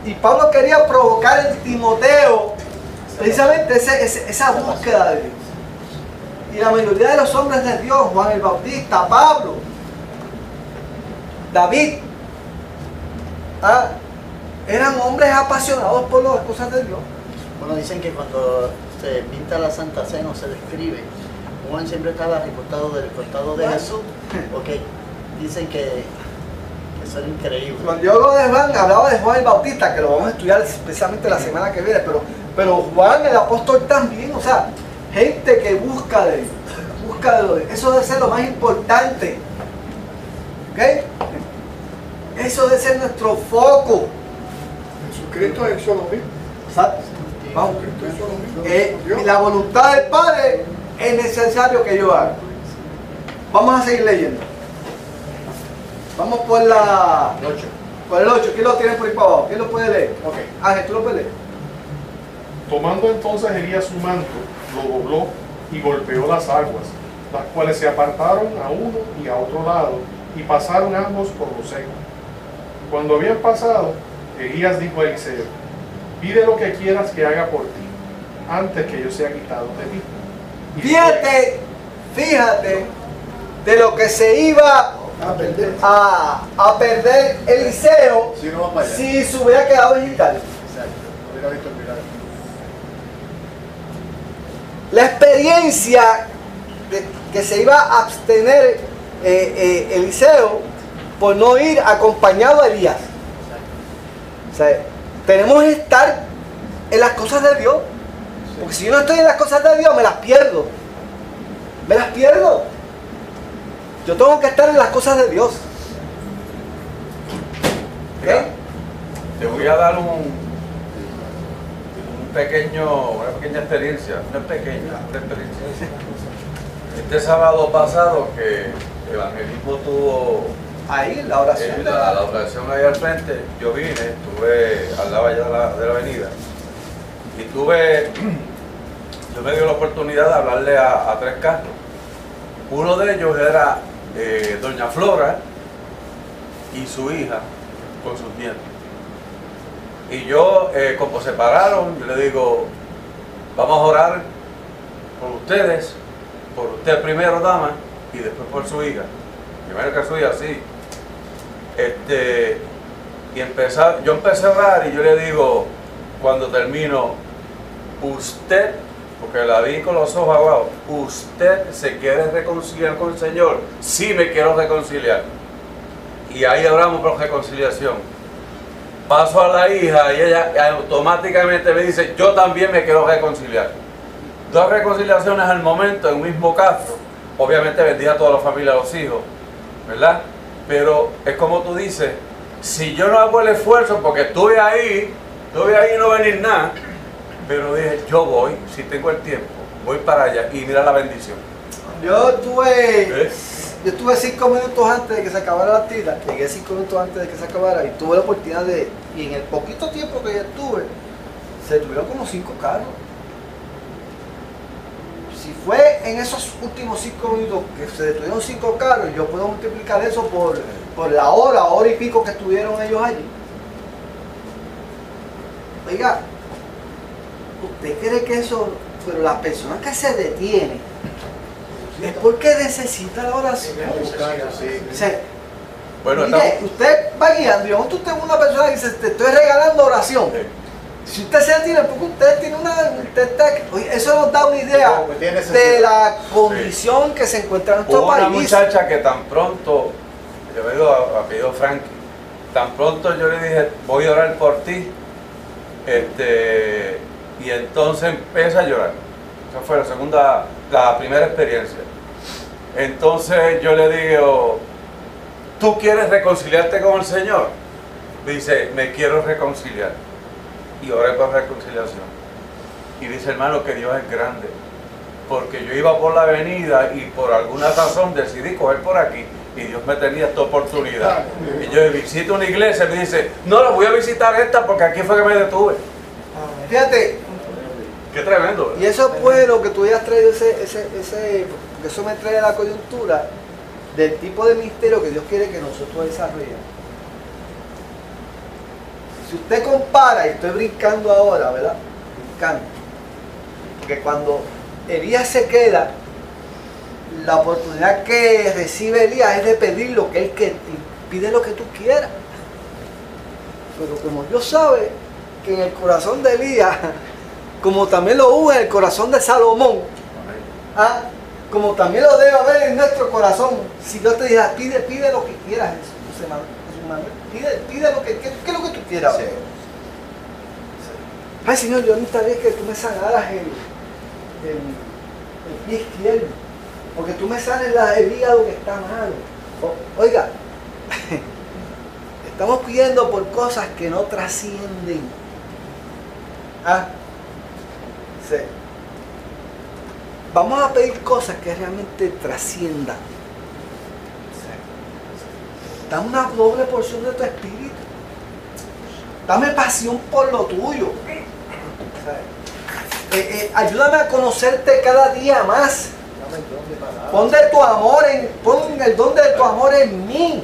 Y Pablo quería provocar en Timoteo precisamente esa búsqueda de Dios. Y la mayoría de los hombres de Dios, Juan el Bautista, Pablo, David, eran hombres apasionados por las cosas de Dios. Bueno, dicen que cuando se pinta la Santa Cena o se describe, Juan siempre estaba recostado del costado de Jesús, porque dicen que eso era increíble. Cuando yo hablo de Juan, hablaba de Juan el Bautista, que lo vamos a estudiar especialmente la semana que viene, pero Juan el apóstol también, o sea, gente que busca de Dios, eso debe ser lo más importante. ¿Ok? Eso debe ser nuestro foco. Jesucristo hizo lo mismo. ¿Sabes? Vamos. Jesucristo hizo lo mismo. Y la voluntad del Padre es necesario que yo haga. Vamos a seguir leyendo. Vamos por el 8. ¿Quién lo tiene por ahí para abajo? ¿Quién lo puede leer? Ok. Ángel, ¿tú lo puedes leer? Tomando entonces Elías su manto, lo dobló y golpeó las aguas, las cuales se apartaron a uno y a otro lado, y pasaron ambos por lo seco. Cuando habían pasado, Elías dijo a Eliseo, pide lo que quieras que haga por ti, antes que yo sea quitado de ti. Y fíjate de lo que se iba a perder Eliseo si se hubiera quedado en Gilgal. La experiencia que se iba a abstener Eliseo por no ir acompañado a Elías. O sea, tenemos que estar en las cosas de Dios. Porque si yo no estoy en las cosas de Dios, me las pierdo. Me las pierdo. Yo tengo que estar en las cosas de Dios. Mira, te voy a dar una pequeña experiencia. No es pequeña, una experiencia. Este sábado pasado que Evangelismo tuvo ahí la oración, la oración ahí al frente, yo vine, estuve al lado allá de la avenida y yo me dio la oportunidad de hablarle a 3 carros. Uno de ellos era doña Flora y su hija con sus nietos. Y yo, como se pararon, yo le digo, vamos a orar por ustedes, por usted primero, dama, y después por su hija. Primero que su hija, sí. Y yo empecé a orar y yo le digo, cuando termino, usted, porque la vi con los ojos aguados, usted se quiere reconciliar con el Señor. Sí, me quiero reconciliar. Y ahí hablamos por reconciliación. Paso a la hija y ella automáticamente me dice, yo también me quiero reconciliar. 2 reconciliaciones al momento, en un mismo caso. Obviamente bendiga a toda la familia, a los hijos, ¿verdad? Pero es como tú dices, si yo no hago el esfuerzo, porque estuve ahí y no venir nada, pero dije, yo voy, si tengo el tiempo, voy para allá y mira la bendición. Yo estuve 5 minutos antes de que se acabara la actividad, llegué 5 minutos antes de que se acabara y tuve la oportunidad y en el poquito tiempo que yo estuve, se tuvieron como 5 carros. Si fue en esos últimos 5 minutos que se detuvieron 5 carros, yo puedo multiplicar eso por la hora y pico que estuvieron ellos allí. Oiga, ¿usted cree que eso, pero la persona que se detiene, es porque necesita la oración? O sea, bueno, mire, usted va guiando y usted es una persona que dice, te estoy regalando oración. Si usted se detiene, porque usted tiene oye, eso nos da una idea de la condición que se encuentra en nuestro país. Una muchacha que tan pronto, yo me a apellido Frankie, tan pronto yo le dije, voy a orar por ti, y entonces empieza a llorar. Esa fue la primera experiencia. Entonces yo le digo, ¿tú quieres reconciliarte con el Señor? Dice, me quiero reconciliar. Y oré por reconciliación. Y dice, hermano, que Dios es grande. Porque yo iba por la avenida y por alguna razón decidí coger por aquí. Y Dios me tenía esta oportunidad. Y yo visito una iglesia y me dice, no, la voy a visitar esta porque aquí fue que me detuve. Fíjate. Qué tremendo, ¿verdad? Y eso fue lo que tú hayas traído, porque eso me trae la coyuntura del tipo de ministerio que Dios quiere que nosotros desarrollemos. Si usted compara, y estoy brincando ahora, ¿verdad? Brincando. Porque cuando Elías se queda, la oportunidad que recibe Elías es de pedir lo que él pide lo que tú quieras. Pero como Dios sabe que en el corazón de Elías, como también lo hubo en el corazón de Salomón, como también lo debe haber en nuestro corazón, si Dios te dijera, pide lo que quieras, José Manuel, pide lo que, ¿qué es lo que tú quieras? Sí. Ay, Señor, yo necesitaría que tú me sanaras el pie izquierdo, porque tú me sanes el hígado que está malo. Oiga, estamos pidiendo por cosas que no trascienden. Sí. Vamos a pedir cosas que realmente trasciendan. Dame una doble porción de tu espíritu. Dame pasión por lo tuyo. Ayúdame a conocerte cada día más. Pon el don de tu amor en mí.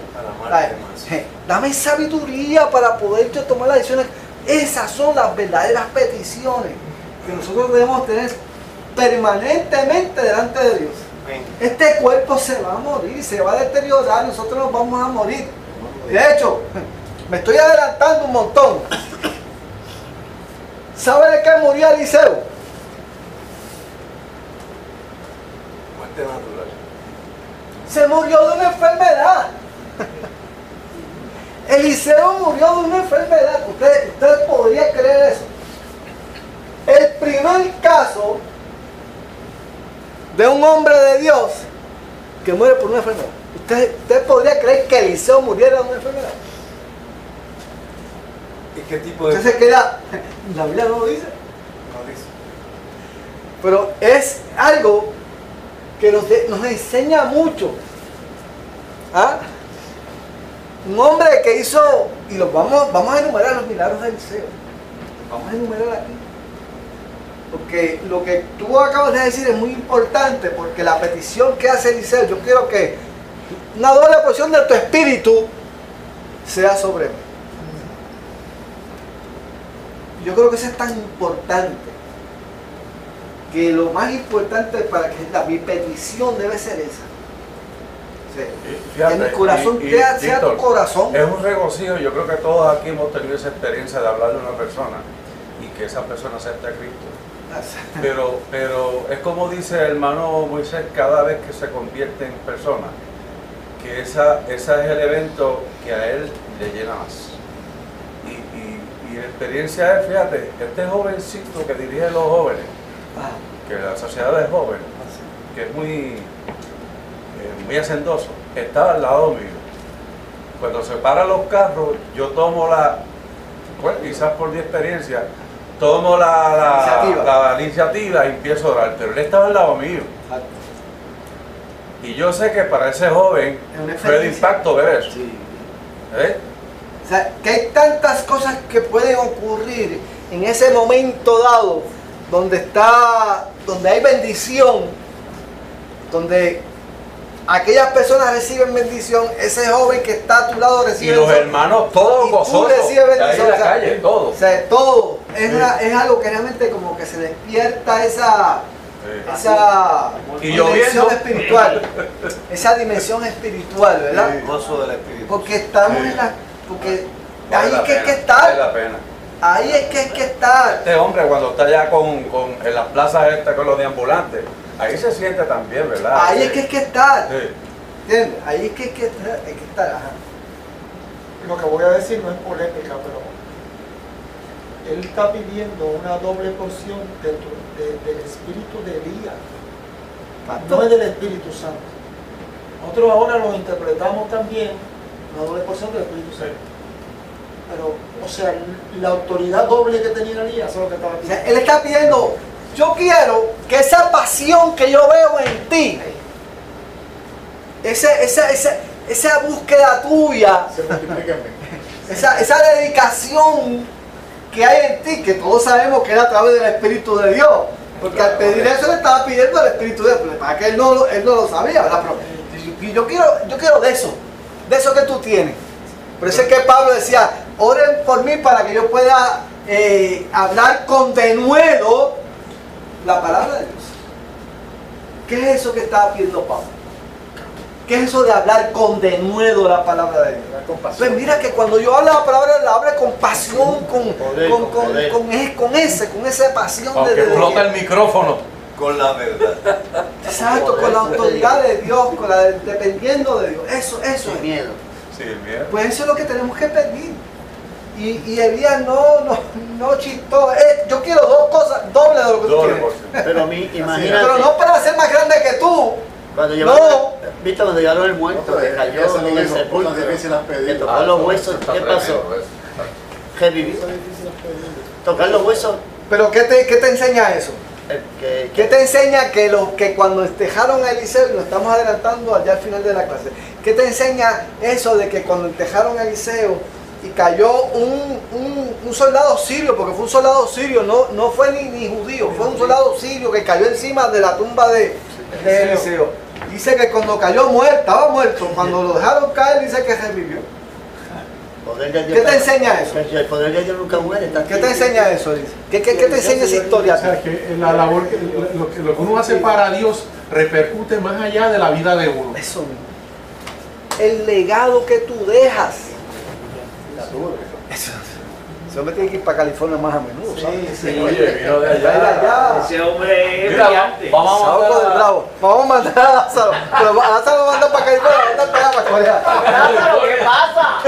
Dame sabiduría para poder yo tomar las decisiones. Esas son las verdaderas peticiones que nosotros debemos tener permanentemente delante de Dios. Este cuerpo se va a morir, se va a deteriorar, nosotros nos vamos a morir. De hecho, me estoy adelantando un montón. ¿Sabe de qué murió Eliseo? Muerte natural. Se murió de una enfermedad. Eliseo murió de una enfermedad. Usted podría creer eso. El primer caso de un hombre de Dios que muere por una enfermedad. ¿Usted podría creer que Eliseo muriera de una enfermedad? ¿Y qué tipo de...? Usted se queda... La Biblia no lo dice. No dice. Pero es algo que nos enseña mucho. ¿Ah? Un hombre que hizo... Y vamos a enumerar los milagros de Eliseo. Vamos a enumerar aquí. Porque lo que tú acabas de decir es muy importante, porque la petición que hace Eliseo, yo quiero que una doble porción de tu espíritu sea sobre mí. Yo creo que eso es tan importante, que lo más importante para que mi petición debe ser esa. Fíjate, que mi corazón sea tu corazón. Es un regocijo. Yo creo que todos aquí hemos tenido esa experiencia de hablarle a una persona y que esa persona acepte a Cristo. Pero es como dice el hermano Moisés, cada vez que se convierte en persona, que ese es el evento que a él le llena más. Y la experiencia es, fíjate, este jovencito que dirige a los jóvenes, que la sociedad es joven, que es muy hacendoso, estaba al lado mío. Cuando se paran los carros, yo tomo quizás por mi experiencia, tomo la iniciativa y empiezo a orar, pero él estaba al lado mío. Y yo sé que para ese joven fue de impacto ver eso. Sí. O sea, que hay tantas cosas que pueden ocurrir en ese momento dado, donde hay bendición, donde aquellas personas reciben bendición, ese joven que está a tu lado recibe bendición. Y los hermanos todos gozosos, recibes bendición. ahí en la calle, todo. O sea, todo. Es algo que realmente como que se despierta esa dimensión espiritual. Esa dimensión espiritual, ¿verdad? El gozo del espíritu. Porque estamos en la... Porque Vale ahí es que hay que Vale estar. la pena. Ahí es que hay que estar. Este hombre cuando está allá en las plazas estas con los deambulantes, ahí se siente también, ¿verdad? Ahí es que hay que estar. Sí. ¿Entiendes? Ahí es que hay que estar. Ajá. Lo que voy a decir no es polémica, pero él está pidiendo una doble porción del espíritu de Elías, no es del Espíritu Santo. Nosotros ahora lo interpretamos también, una doble porción del Espíritu Santo. Pero, o sea, la autoridad doble que tenía Elías es lo que estaba pidiendo. O sea, él está pidiendo, yo quiero que esa pasión que yo veo en ti, esa búsqueda tuya, Se multiplica en mí. esa dedicación que hay en ti, que todos sabemos que era a través del Espíritu de Dios, porque al pedir eso le estaba pidiendo al Espíritu de Dios, para que él no lo sabía, ¿verdad? Pero yo quiero de eso que tú tienes. Por eso es que Pablo decía, oren por mí para que yo pueda hablar con denuedo la palabra de Dios. ¿Qué es eso que estaba pidiendo Pablo? ¿Qué es eso de hablar con denuedo la palabra de Dios? Pues mira que cuando yo hablo la palabra, la hablo con pasión, con esa pasión Aunque de explota el micrófono. Con la verdad. Exacto, con la autoridad de Dios, dependiendo de Dios. Eso es. Sin miedo. Sí, el miedo. Pues eso es lo que tenemos que pedir. Y Elías no chistó. Yo quiero dos cosas, doble de lo que tú quieres. Pero imagínate. Pero no para ser más grande que tú. Cuando llevaron el muerto, que cayó en el sepulcro, que tocó los huesos, ¿qué pasó? Revivió. Tocar los huesos. Pero ¿qué te enseña eso? ¿Qué te enseña que cuando entejaron a Eliseo, y nos estamos adelantando allá al final de la clase, qué te enseña eso de que cuando entejaron a Eliseo y cayó un soldado sirio, porque fue un soldado sirio, no fue ni judío, fue un soldado sirio que cayó encima de la tumba de Eliseo? Dice que cuando cayó estaba muerto, cuando lo dejaron caer dice que revivió. ¿Qué te enseña eso? El poder de Dios nunca muere. ¿Qué te enseña eso? ¿Qué te enseña esa historia? O sea, que la labor, lo que uno hace para Dios repercute más allá de la vida de uno. Eso mismo. El legado que tú dejas. Ese hombre tiene que ir para California más a menudo. Sí. Oye, vino de allá. Ese hombre es brillante. Vamos a Vamos a mandar a Lázaro. Pero a Lázaro lo mandan para California. Lázaro, ¿qué pasa?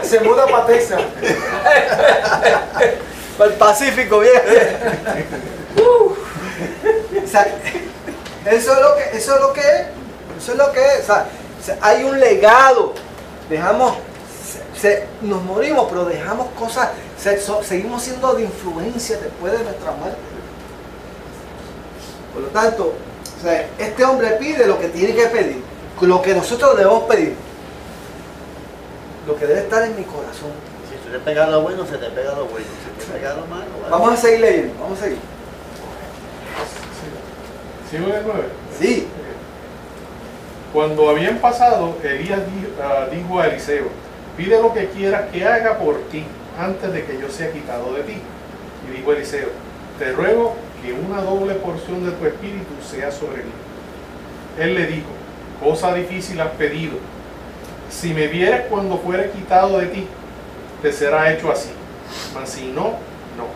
Se muda para Texas. Para el Pacífico, bien. O sea, eso es lo que es. O sea, hay un legado. Nos morimos, pero dejamos cosas, seguimos siendo de influencia después de nuestra muerte. Por lo tanto, o sea, este hombre pide lo que tiene que pedir, lo que nosotros debemos pedir, lo que debe estar en mi corazón. Si tú te pegas lo bueno, se te pega lo bueno. Si te pega lo malo, bueno. Vamos a seguir leyendo, vamos a seguir. ¿Sigo de 9? Sí. Cuando habían pasado, Elías dijo a Eliseo: pide lo que quieras que haga por ti antes de que yo sea quitado de ti. Y dijo Eliseo: te ruego que una doble porción de tu espíritu sea sobre mí. Él le dijo: cosa difícil has pedido. Si me vieres cuando fuere quitado de ti, te será hecho así. Mas si no, no.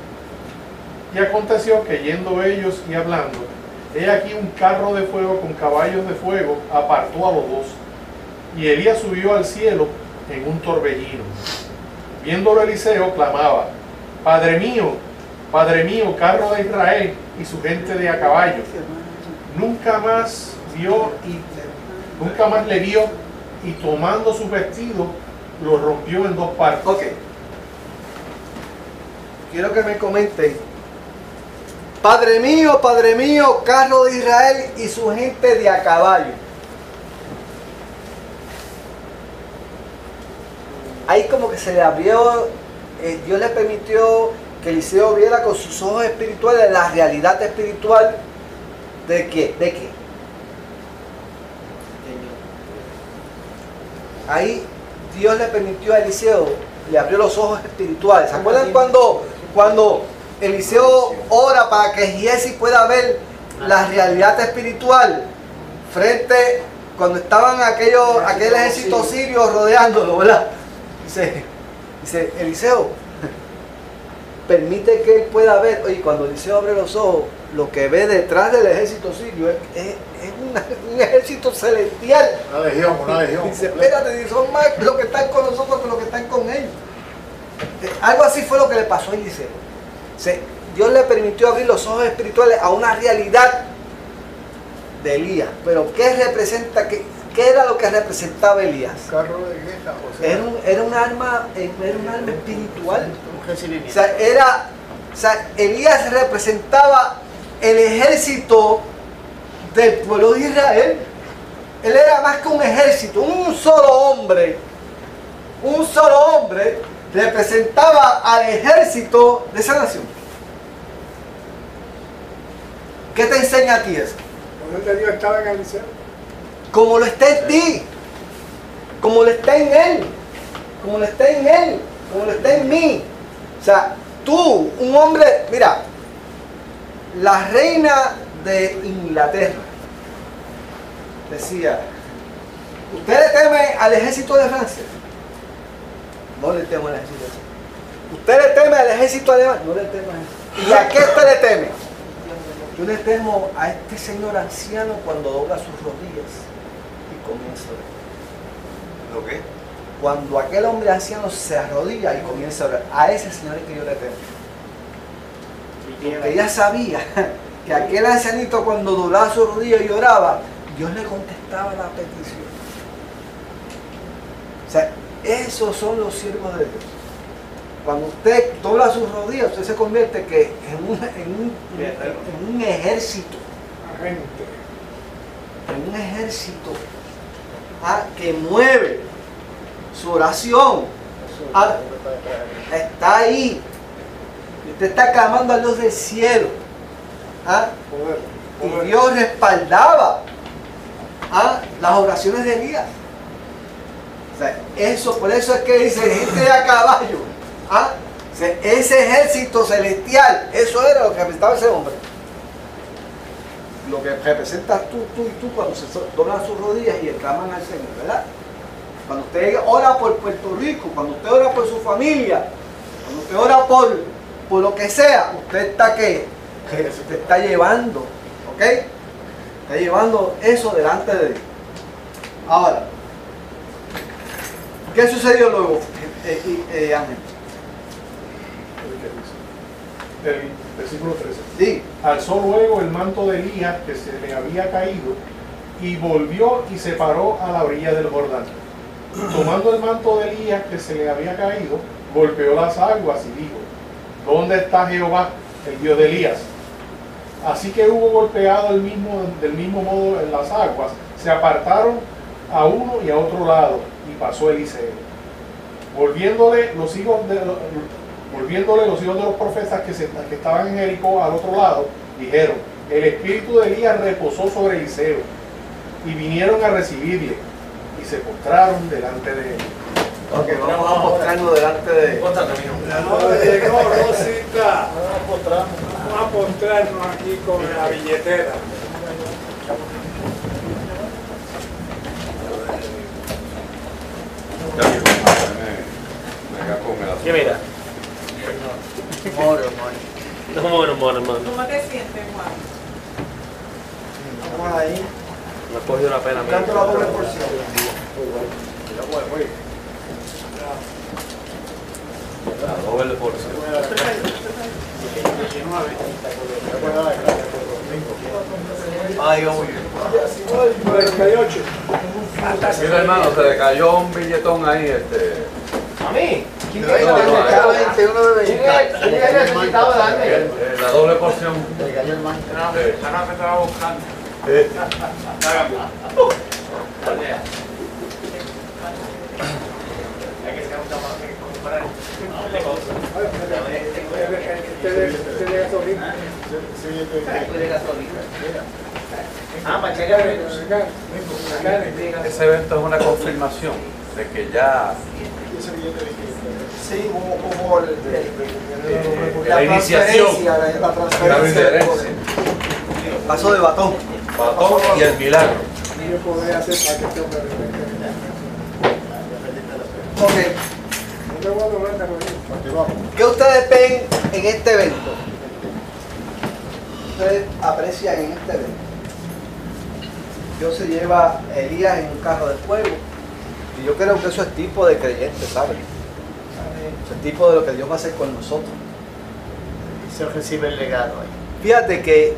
Y aconteció que yendo ellos y hablando, he aquí un carro de fuego con caballos de fuego apartó a los dos. Y Elías subió al cielo en un torbellino. Viéndolo Eliseo, clamaba: Padre mío, carro de Israel y su gente de a caballo. Nunca más le vio, y tomando su vestido lo rompió en dos partes. Ok. Quiero que me comenten: Padre mío, carro de Israel y su gente de a caballo. Ahí como que se le abrió, Dios le permitió que Eliseo viera con sus ojos espirituales la realidad espiritual de qué. Ahí Dios le permitió a Eliseo, le abrió los ojos espirituales. ¿Se acuerdan cuando Eliseo ora para que Giesi pueda ver la realidad espiritual frente, cuando estaban aquel ejército sirio rodeándolo, ¿verdad? Dice Eliseo, permite que él pueda ver. Oye, cuando Eliseo abre los ojos, lo que ve detrás del ejército sirio es un ejército celestial. Una legión. Dice, espérate, son más los que están con nosotros que los que están con ellos. Algo así fue lo que le pasó a Eliseo. Dios le permitió abrir los ojos espirituales a una realidad de Elías. Pero ¿qué representa? ¿Qué era lo que representaba Elías? Carro de guerra, o sea, Era un arma espiritual. O sea, Elías representaba el ejército del pueblo de Israel. Él era más que un ejército, un solo hombre representaba al ejército de esa nación. ¿Qué te enseña a ti eso? ¿Dónde Dios estaba en Eliseo? Como lo está en ti, como lo está en él, como lo está en él, como lo está en mí. O sea, tú, un hombre, mira, la reina de Inglaterra decía: ¿usted le teme al ejército de Francia? No le temo al ejército de Francia. ¿Usted le teme al ejército alemán? No le temo a eso. ¿Y a qué usted le teme? Yo le temo a este señor anciano cuando dobla sus rodillas y comienza a orar. ¿Lo qué? Cuando aquel hombre anciano se arrodilla y comienza a orar, a ese señor es que yo le temo. Porque ella sabía que aquel ancianito, cuando doblaba sus rodillas y oraba, Dios le contestaba la petición. O sea, esos son los siervos de Dios. Cuando usted dobla sus rodillas, usted se convierte en un ejército. En un ejército que mueve su oración. Está ahí. Usted está clamando a Dios del cielo. Y Dios respaldaba las oraciones de Elías. O sea, por eso es que dice gente de a caballo. Ese ejército celestial, eso era lo que representaba ese hombre. Lo que representas tú y tú cuando se doblan sus rodillas y claman al Señor, ¿verdad? Cuando usted ora por Puerto Rico, cuando usted ora por su familia, cuando usted ora por lo que sea, usted está usted está llevando, ¿ok? Está llevando eso delante de Dios. Ahora, ¿Qué sucedió luego, Ángel? El versículo 13. Sí. Alzó luego el manto de Elías que se le había caído y volvió y se paró a la orilla del Jordán. Tomando el manto de Elías que se le había caído, golpeó las aguas y dijo: ¿Dónde está Jehová, el Dios de Elías? Así que hubo golpeado del mismo modo en las aguas, se apartaron a uno y a otro lado, y pasó Eliseo. Volviéndole los hijos de los profetas que estaban en Jericó al otro lado, dijeron: el espíritu de Elías reposó sobre Eliseo. Y vinieron a recibirle, y se postraron delante de él. Ok, vamos a postrarnos delante de... Llegó Rosita. Vamos a postrarnos aquí con la billetera. ¿Qué mira? Moro. ¿Cómo te sientes, Juan? Vamos ahí. Me ha cogido la pena. ¿Cuánto la doble porción? La doble porción. Ay, obvio. 48. Mira, hermano, se le cayó un billetón ahí. ¿A mí? ¿Quién Cada 21 de 20. necesitado darme? La doble porción. Le cayó el manto. Ahora me estaba buscando. Ese evento es una confirmación de que ya Sí, como la iniciación, la transferencia. Paso de batón. Batón y el milagro. Yo podría hacer para que este hombre Ok. no me voy a doblar la rodilla. ¿Qué ustedes ven en este evento? Ustedes aprecian en este evento. Dios se lleva a Elías en un carro de fuego. Y yo creo que eso es tipo de creyente, ¿saben? Eso es tipo de lo que Dios va a hacer con nosotros. Y se recibe el legado ahí. Fíjate que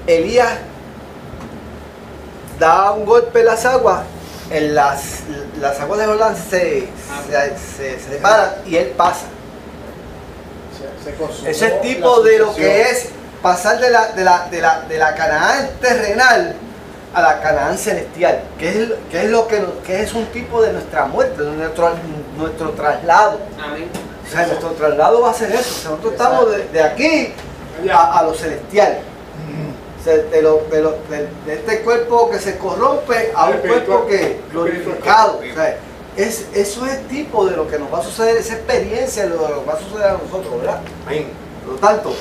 Elías da un golpe en las aguas, en las aguas de Jordán se separan y él pasa. Ese es tipo de lo que es pasar de la Canaán terrenal a la Canaán celestial, que es un tipo de nuestra muerte, de nuestro traslado. Amén. O sea, nuestro traslado va a ser eso. O sea, nosotros estamos de aquí a lo celestial. O sea, de este cuerpo que se corrompe a un cuerpo que glorificado. O sea, eso es tipo de lo que nos va a suceder, esa experiencia de lo que nos va a suceder a nosotros, ¿verdad? Por lo tanto,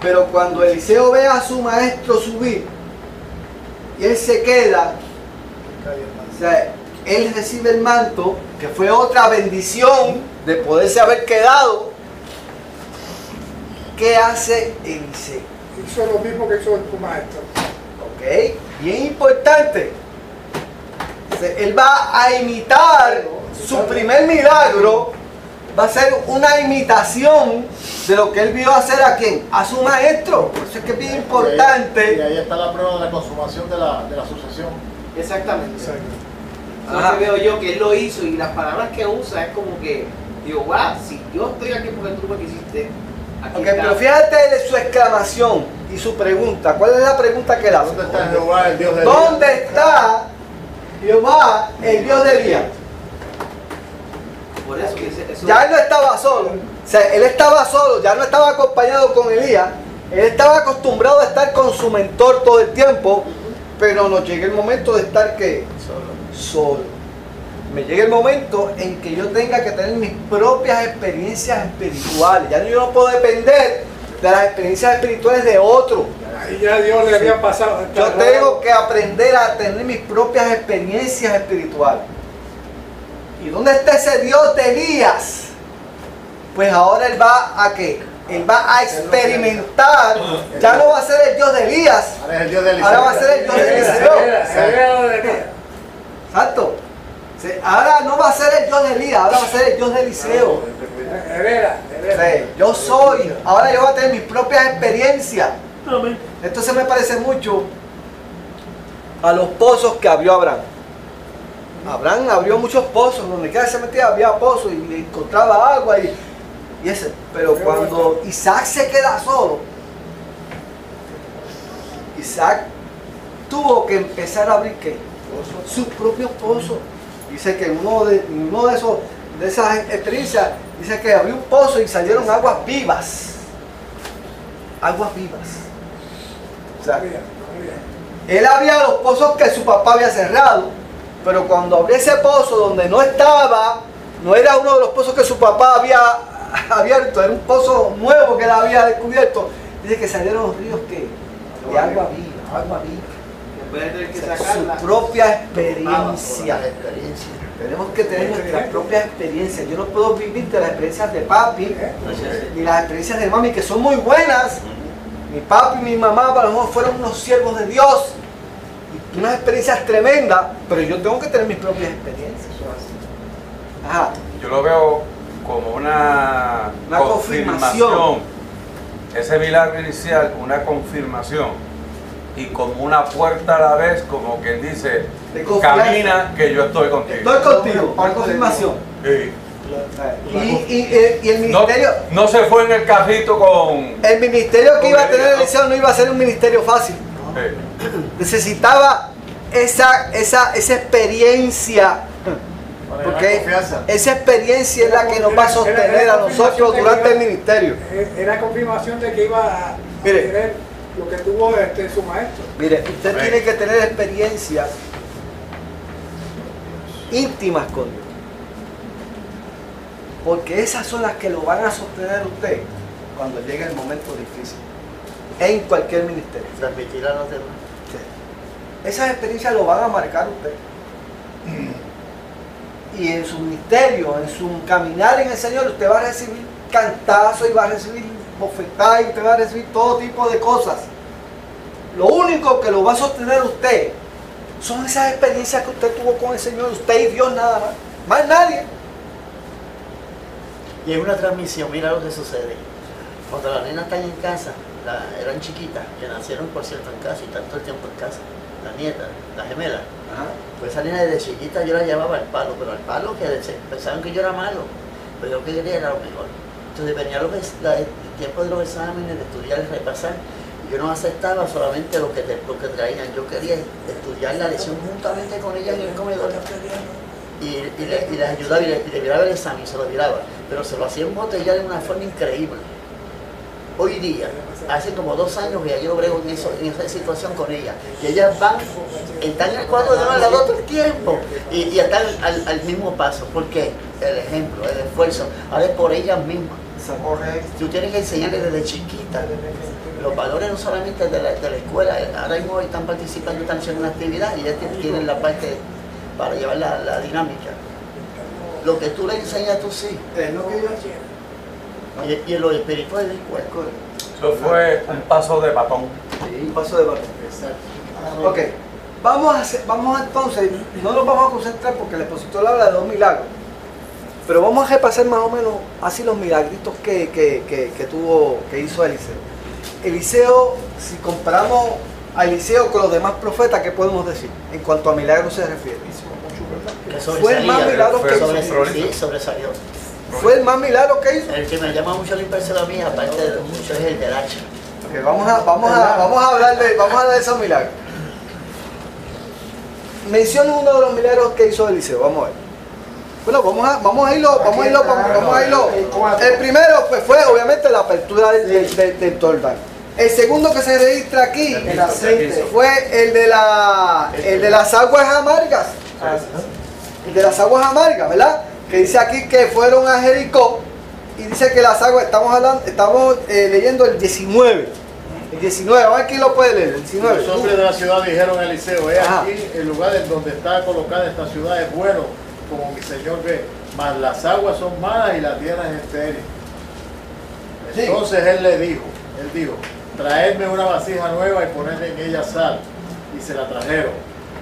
pero cuando Eliseo ve a su maestro subir y él se queda, o sea, él recibe el manto, que fue otra bendición de poderse haber quedado. ¿Qué hace Eliseo? Hizo lo mismo que hizo tu maestro. Ok, bien importante. Él va a imitar su primer milagro, va a ser una imitación de lo que él vio hacer a quién, a su maestro. Por eso es que es bien importante. Y ahí está la prueba de la consumación de la sucesión. Exactamente. Entonces veo yo que él lo hizo y las palabras que usa es como que, digo, va, si yo estoy aquí porque tú me quisiste, aquí Ok, está. pero fíjate de su exclamación y su pregunta. ¿Cuál es la pregunta que él hace? ¿Dónde está Jehová, el Dios de Elías? ¿Dónde está Jehová, el Dios de Elías? Por eso que eso Ya él no estaba solo. O sea, él estaba solo, ya no estaba acompañado con Elías. Él estaba acostumbrado a estar con su mentor todo el tiempo, pero nos llega el momento de estar ¿qué? Solo. Me llega el momento en que yo tenga que tener mis propias experiencias espirituales. Ya yo no puedo depender de las experiencias espirituales de otro. Ahí ya Dios le había pasado. Yo tengo que aprender a tener mis propias experiencias espirituales. ¿Y dónde está ese Dios de Elías? Pues ahora él va a ¿qué? Él va a experimentar. Ya no va a ser el Dios de Elías. Ahora es el Dios de Eliseo. Ahora va a ser el Dios de Eliseo. Elías. O Exacto. Ahora no va a ser el Dios de Elías, ahora va a ser el Dios de Eliseo. Yo soy, ahora yo voy a tener mis propias experiencias. Entonces me parece mucho a los pozos que abrió Abraham. Abraham abrió muchos pozos, donde quiera se metía había pozos y le encontraba agua y ese. Pero cuando Isaac se queda solo, Isaac tuvo que empezar a abrir ¿qué? Sus propios pozos. Dice que uno de esas experiencias, dice que abrió un pozo y salieron aguas vivas. Aguas vivas. O sea, él abría los pozos que su papá había cerrado, pero cuando abrió ese pozo donde no estaba, no era uno de los pozos que su papá había abierto, era un pozo nuevo que él había descubierto. Dice que salieron los ríos que de agua viva, agua viva. Su propia experiencia. Tenemos que tener nuestras propias experiencias. Yo no puedo vivir de las experiencias de papi ni las experiencias de mami, que son muy buenas. Mi papi y mi mamá para nosotros fueron unos siervos de Dios, y unas experiencias tremendas, pero yo tengo que tener mis propias experiencias. Ajá. Yo lo veo como una confirmación. Ese milagro inicial, una confirmación. Y como una puerta a la vez, como quien dice, camina que yo estoy contigo. Estoy contigo, una confirmación. Sí. Y el ministerio... No se fue en el carrito con... El ministerio que iba a tener Eliseo no iba a ser un ministerio fácil. Sí. Necesitaba esa experiencia. Porque esa experiencia es la que nos va a sostener a nosotros durante el ministerio. Era confirmación de que iba a tener lo que tuvo su maestro. Mire, usted tiene que tener experiencias íntimas con Dios, porque esas son las que lo van a sostener a usted cuando llegue el momento difícil en cualquier ministerio. Transmitir a los demás. Sí. Esas experiencias lo van a marcar a usted, y en su ministerio, en su caminar en el Señor, usted va a recibir cantazos y va a recibir bofetadas y usted va a recibir todo tipo de cosas. Lo único que lo va a sostener usted son esas experiencias que usted tuvo con el Señor, usted y Dios nada más, más nadie. Y es una transmisión, mira lo que sucede. Cuando las nenas están en casa, eran chiquitas, que nacieron por cierto en casa y tanto el tiempo en casa, la nieta, la gemela. Pues esa nena desde chiquita yo la llevaba al palo, pero al palo que pensaban que yo era malo, pero yo quería era lo mejor. Entonces venía el tiempo de los exámenes, de estudiar y repasar, y yo no aceptaba solamente lo que traían, yo quería estudiar la lección juntamente con ellas en el comedor. Y les ayudaba y le miraba el examen, se lo miraba, pero se lo hacía embotellar de una forma increíble. Hoy día, hace como 2 años que ya yo brego en esa situación con ellas, y ellas están en el cuadro de al otro tiempo, y están al mismo paso. ¿Por qué? El ejemplo, el esfuerzo, ahora es por ellas mismas. Tú tienes que enseñarles desde chiquita los valores, no solamente de la escuela. Ahora mismo están participando, están haciendo una actividad y ya tienen la parte para llevar la dinámica. Lo que tú le enseñas a tus hijos es lo que ellos quieren. Y en lo espiritual del cuerpo. Eso fue un paso de batón. Sí, un paso de batón. Exacto. Ok, vamos entonces, no nos vamos a concentrar porque el expositor habla de 2 milagros, pero vamos a repasar más o menos así los milagritos que hizo Eliseo. Eliseo, si comparamos a Eliseo con los demás profetas, ¿qué podemos decir en cuanto a milagros se refiere? Fue el más milagro que hizo. Sí, sobresalió. Fue el más milagro que hizo. El que me llama mucho la impresión a mí, aparte de mucho, es el del hacha. Okay, vamos a hablar de esos milagros. Menciona uno de los milagros que hizo Eliseo, vamos a ver. Bueno, vamos a irlo. El primero pues, fue obviamente la apertura del Jordán. El segundo que se registra aquí, el aceite, fue el de las aguas amargas. El de las aguas amargas, ¿verdad? Que dice aquí que fueron a Jericó y dice que las aguas, estamos leyendo el 19. El 19, vamos a ver quién lo puede leer. El 19. Los hombres de la ciudad dijeron a Eliseo: he aquí, el lugar en donde está colocada esta ciudad es bueno, como mi señor ve, mas las aguas son malas y la tierra es estéril. Entonces él dijo: traedme una vasija nueva y poned en ella sal. Y se la trajeron.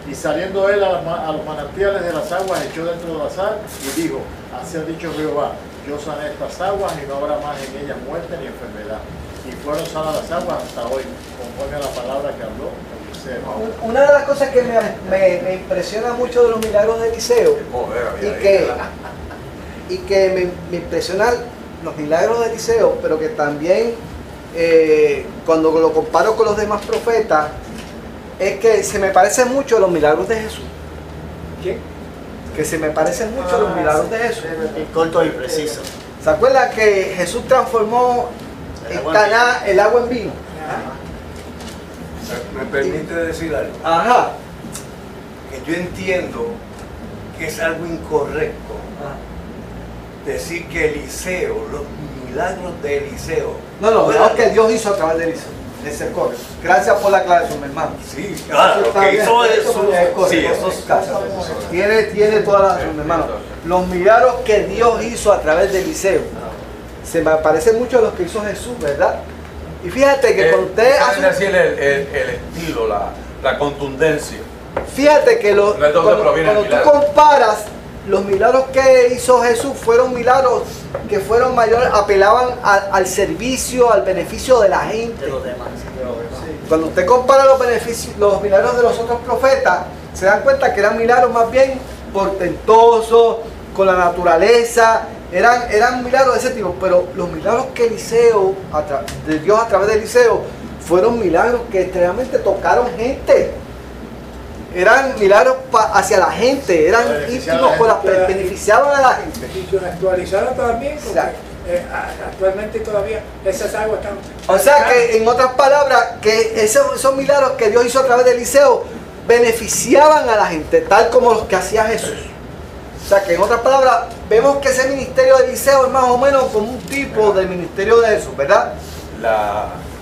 Y saliendo él a los manantiales de las aguas, echó dentro de la sal y dijo, así ha dicho Jehová, yo sané estas aguas y no habrá más en ellas muerte ni enfermedad. Y fueron sanas las aguas hasta hoy, conforme a la palabra que habló Eliseo. Una de las cosas que me impresiona mucho de los milagros de Eliseo y que me impresionan los milagros de Eliseo, pero que también cuando lo comparo con los demás profetas, es que se me parecen mucho a los milagros de Jesús. ¿Qué? Que se me parecen mucho a los milagros de Jesús. Corto y preciso. ¿Se acuerdan que Jesús transformó en Caná el agua en vino? ¿Me permite decir algo? Ajá. Que yo entiendo que es algo incorrecto decir que Eliseo, los milagros de Eliseo. No, los milagros que Dios hizo a través de Eliseo. Ese es correcto. Gracias por la aclaración, mi hermano. Sí, claro, lo que hizo eso. Sí, eso es tiene toda la razón, mi hermano. Los milagros que Dios hizo a través de Eliseo se me parecen mucho a los que hizo Jesús, ¿verdad? Y fíjate que cuando usted hace decir el estilo, la contundencia. Fíjate que cuando tú comparas los milagros que hizo Jesús, fueron milagros que fueron mayores, apelaban al servicio, al beneficio de la gente. De los demás. Cuando usted compara los milagros de los otros profetas, se dan cuenta que eran milagros más bien portentosos, con la naturaleza, eran milagros de ese tipo, pero los milagros que Eliseo, de Dios a través de Eliseo, fueron milagros que extremadamente tocaron gente. Eran milagros hacia la gente, eran íntimos, beneficiaban a la gente. Y se actualizaron también, porque actualmente todavía esas aguas están... O sea que, en otras palabras, que esos milagros que Dios hizo a través de Eliseo beneficiaban a la gente, tal como los que hacía Jesús. O sea que, en otras palabras, vemos que ese ministerio de Eliseo es más o menos como un tipo del ministerio de Jesús, ¿verdad?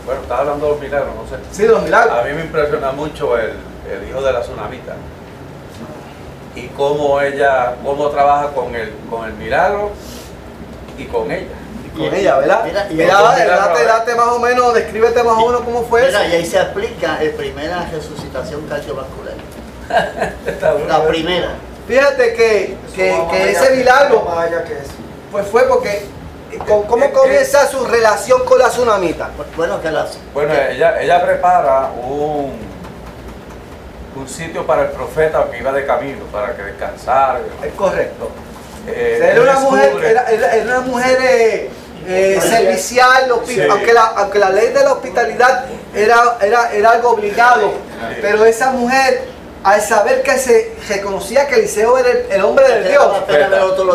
Bueno, estás hablando de los milagros, no sé. Sí, los milagros. A mí me impresiona mucho el hijo de la tsunamita y cómo trabaja con el milagro y con ella. Con ella, ¿verdad? Date más o menos, descríbete más o menos cómo fue eso. Y ahí se aplica la primera resucitación cardiovascular. La primera. Fíjate que ese milagro pues fue porque ¿cómo comienza su relación con la tsunamita? Bueno, ella prepara un sitio para el profeta que iba de camino, para que descansara. Es correcto. Era una mujer servicial, sí. aunque la ley de la hospitalidad era algo obligado, pero esa mujer, al saber que se reconocía que Eliseo era el hombre de Dios,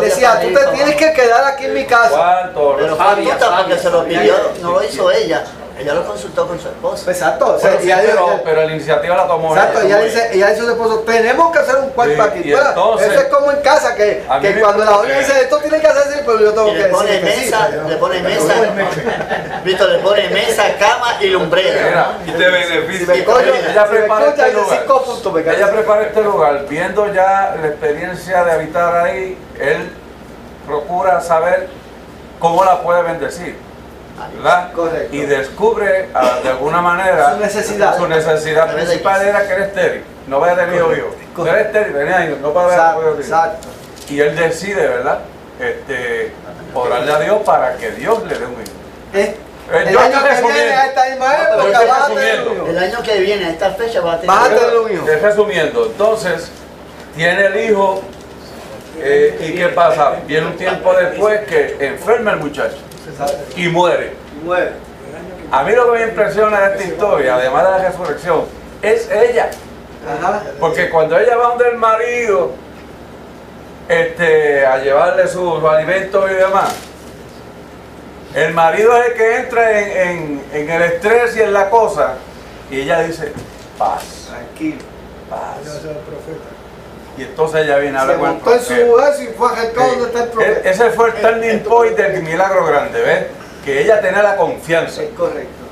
decía, tú te tienes que quedar aquí en mi casa. Pero porque se lo pidió, no lo hizo ella. Ella lo consultó con su esposo. Exacto. Pero la iniciativa la tomó ella. Exacto, ella dice a su esposo, tenemos que hacer un cuarto aquí. Entonces, eso es como en casa, que cuando la doña dice, esto tiene que hacerse, pero yo tengo que decir. Le pone mesa, Víctor, le pone mesa, cama y lumbrera. Y te beneficia. Ella prepara este lugar, viendo ya la experiencia de habitar ahí, él procura saber cómo la puede bendecir. ¿Verdad? Correcto. Y descubre de alguna manera su necesidad principal era que era estéril, no va a tener hijo. No era estéril, tenía hijos, no para haber hijos. Exacto. Y él decide, ¿verdad? Orarle a Dios para que Dios le dé un hijo. El año que viene a esta misma época vas a tener un hijo. El año que viene a esta fecha vas a tener un hijo. Resumiendo, entonces tiene el hijo y ¿qué pasa? Viene un tiempo después que enferma el muchacho. Y muere. A mí lo que me impresiona de esta historia, además de la resurrección, es ella. Porque cuando ella va donde el marido a llevarle sus alimentos y demás, el marido es el que entra en el estrés y en la cosa, y ella dice, paz, tranquilo, paz. Y entonces ella viene a hablar con el profeta. Se montó en su y fue acercado donde está el profeta. Ese fue el turning point del milagro grande, ¿ves? Que ella tenía la confianza. Es correcto.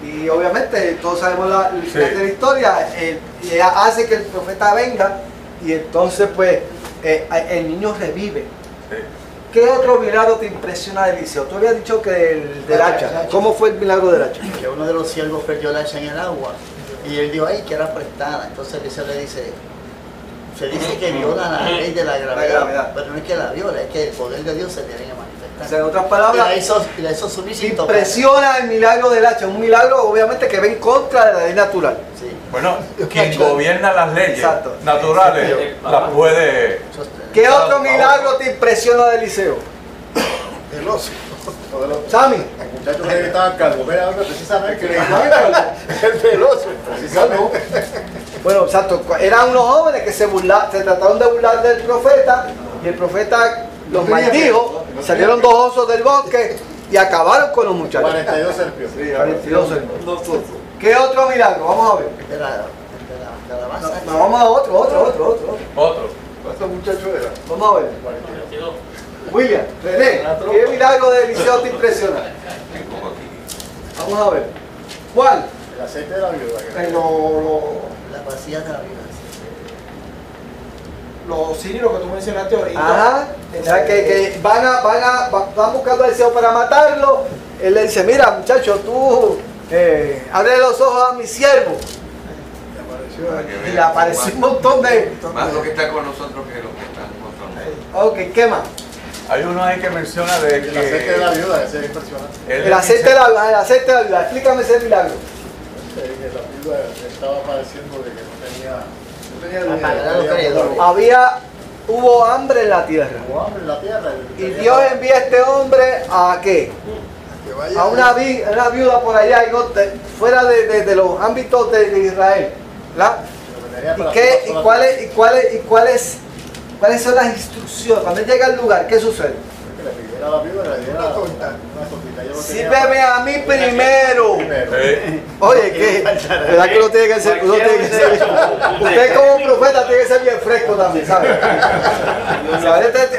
Y obviamente todos sabemos la historia. Ella hace que el profeta venga y entonces pues el niño revive. Sí. ¿Qué otro milagro te impresiona de Eliseo? Tú habías dicho que del hacha. ¿Cómo fue el milagro del hacha? Que uno de los siervos perdió el hacha en el agua Y él dijo, ay, que era prestada. Entonces Eliseo le dice, se dice que viola la ley de la gravedad, pero no es que la viola, es que el poder de Dios se tiene que manifestar. O sea, en otras palabras, y la hizo solícito. Impresiona el milagro del hacha, un milagro obviamente que va en contra de la ley natural. Sí. Bueno, quien gobierna las leyes Exacto. naturales las puede... ¿Qué otro milagro te impresiona de Eliseo? El oso. Sammy. El muchacho que estaba calvo, mira, precisamente que el del oso, precisamente. Bueno, exacto, eran unos jóvenes que se trataron de burlar del profeta y el profeta los maldijo, salieron dos osos del bosque y acabaron con los muchachos. 42 serpios. 42 serpios. ¿Qué otro milagro? Vamos a ver. De la calabaza. No, vamos a otro. ¿Cuántos muchachos eran? Vamos a ver. William, René, ¿qué milagro de Eliseo te impresiona? Vamos a ver. ¿Cuál? El aceite de la viuda. Las vacías de la vida. Los sirios que tú mencionaste ahorita. Ajá. O sea, que van buscando a Eliseo para matarlo. Él le dice, mira muchacho, tú abre los ojos a mi siervo. Y le apareció un montón de... Más lo que está con nosotros que lo que están con nosotros. Ok, ¿qué más? Hay uno ahí que menciona de El aceite de la viuda, ese es impresionante. El aceite de la viuda, explícame ese milagro. Que la viuda estaba padeciendo de que no tenía dinero. Hubo hambre en la tierra. Hubo hambre en la tierra. Y Dios envía a este hombre a ¿qué? A una viuda por allá, fuera de los ámbitos de Israel. ¿Verdad? ¿Cuáles son las instrucciones? Cuando él llega al lugar, ¿qué sucede? Que le pidiera a la viuda, le diera una tortita. Sírveme a mí primero. Oye, ¿qué? ¿Verdad que uno tiene que ser? Usted como profeta tiene que ser bien fresco también, ¿sabes?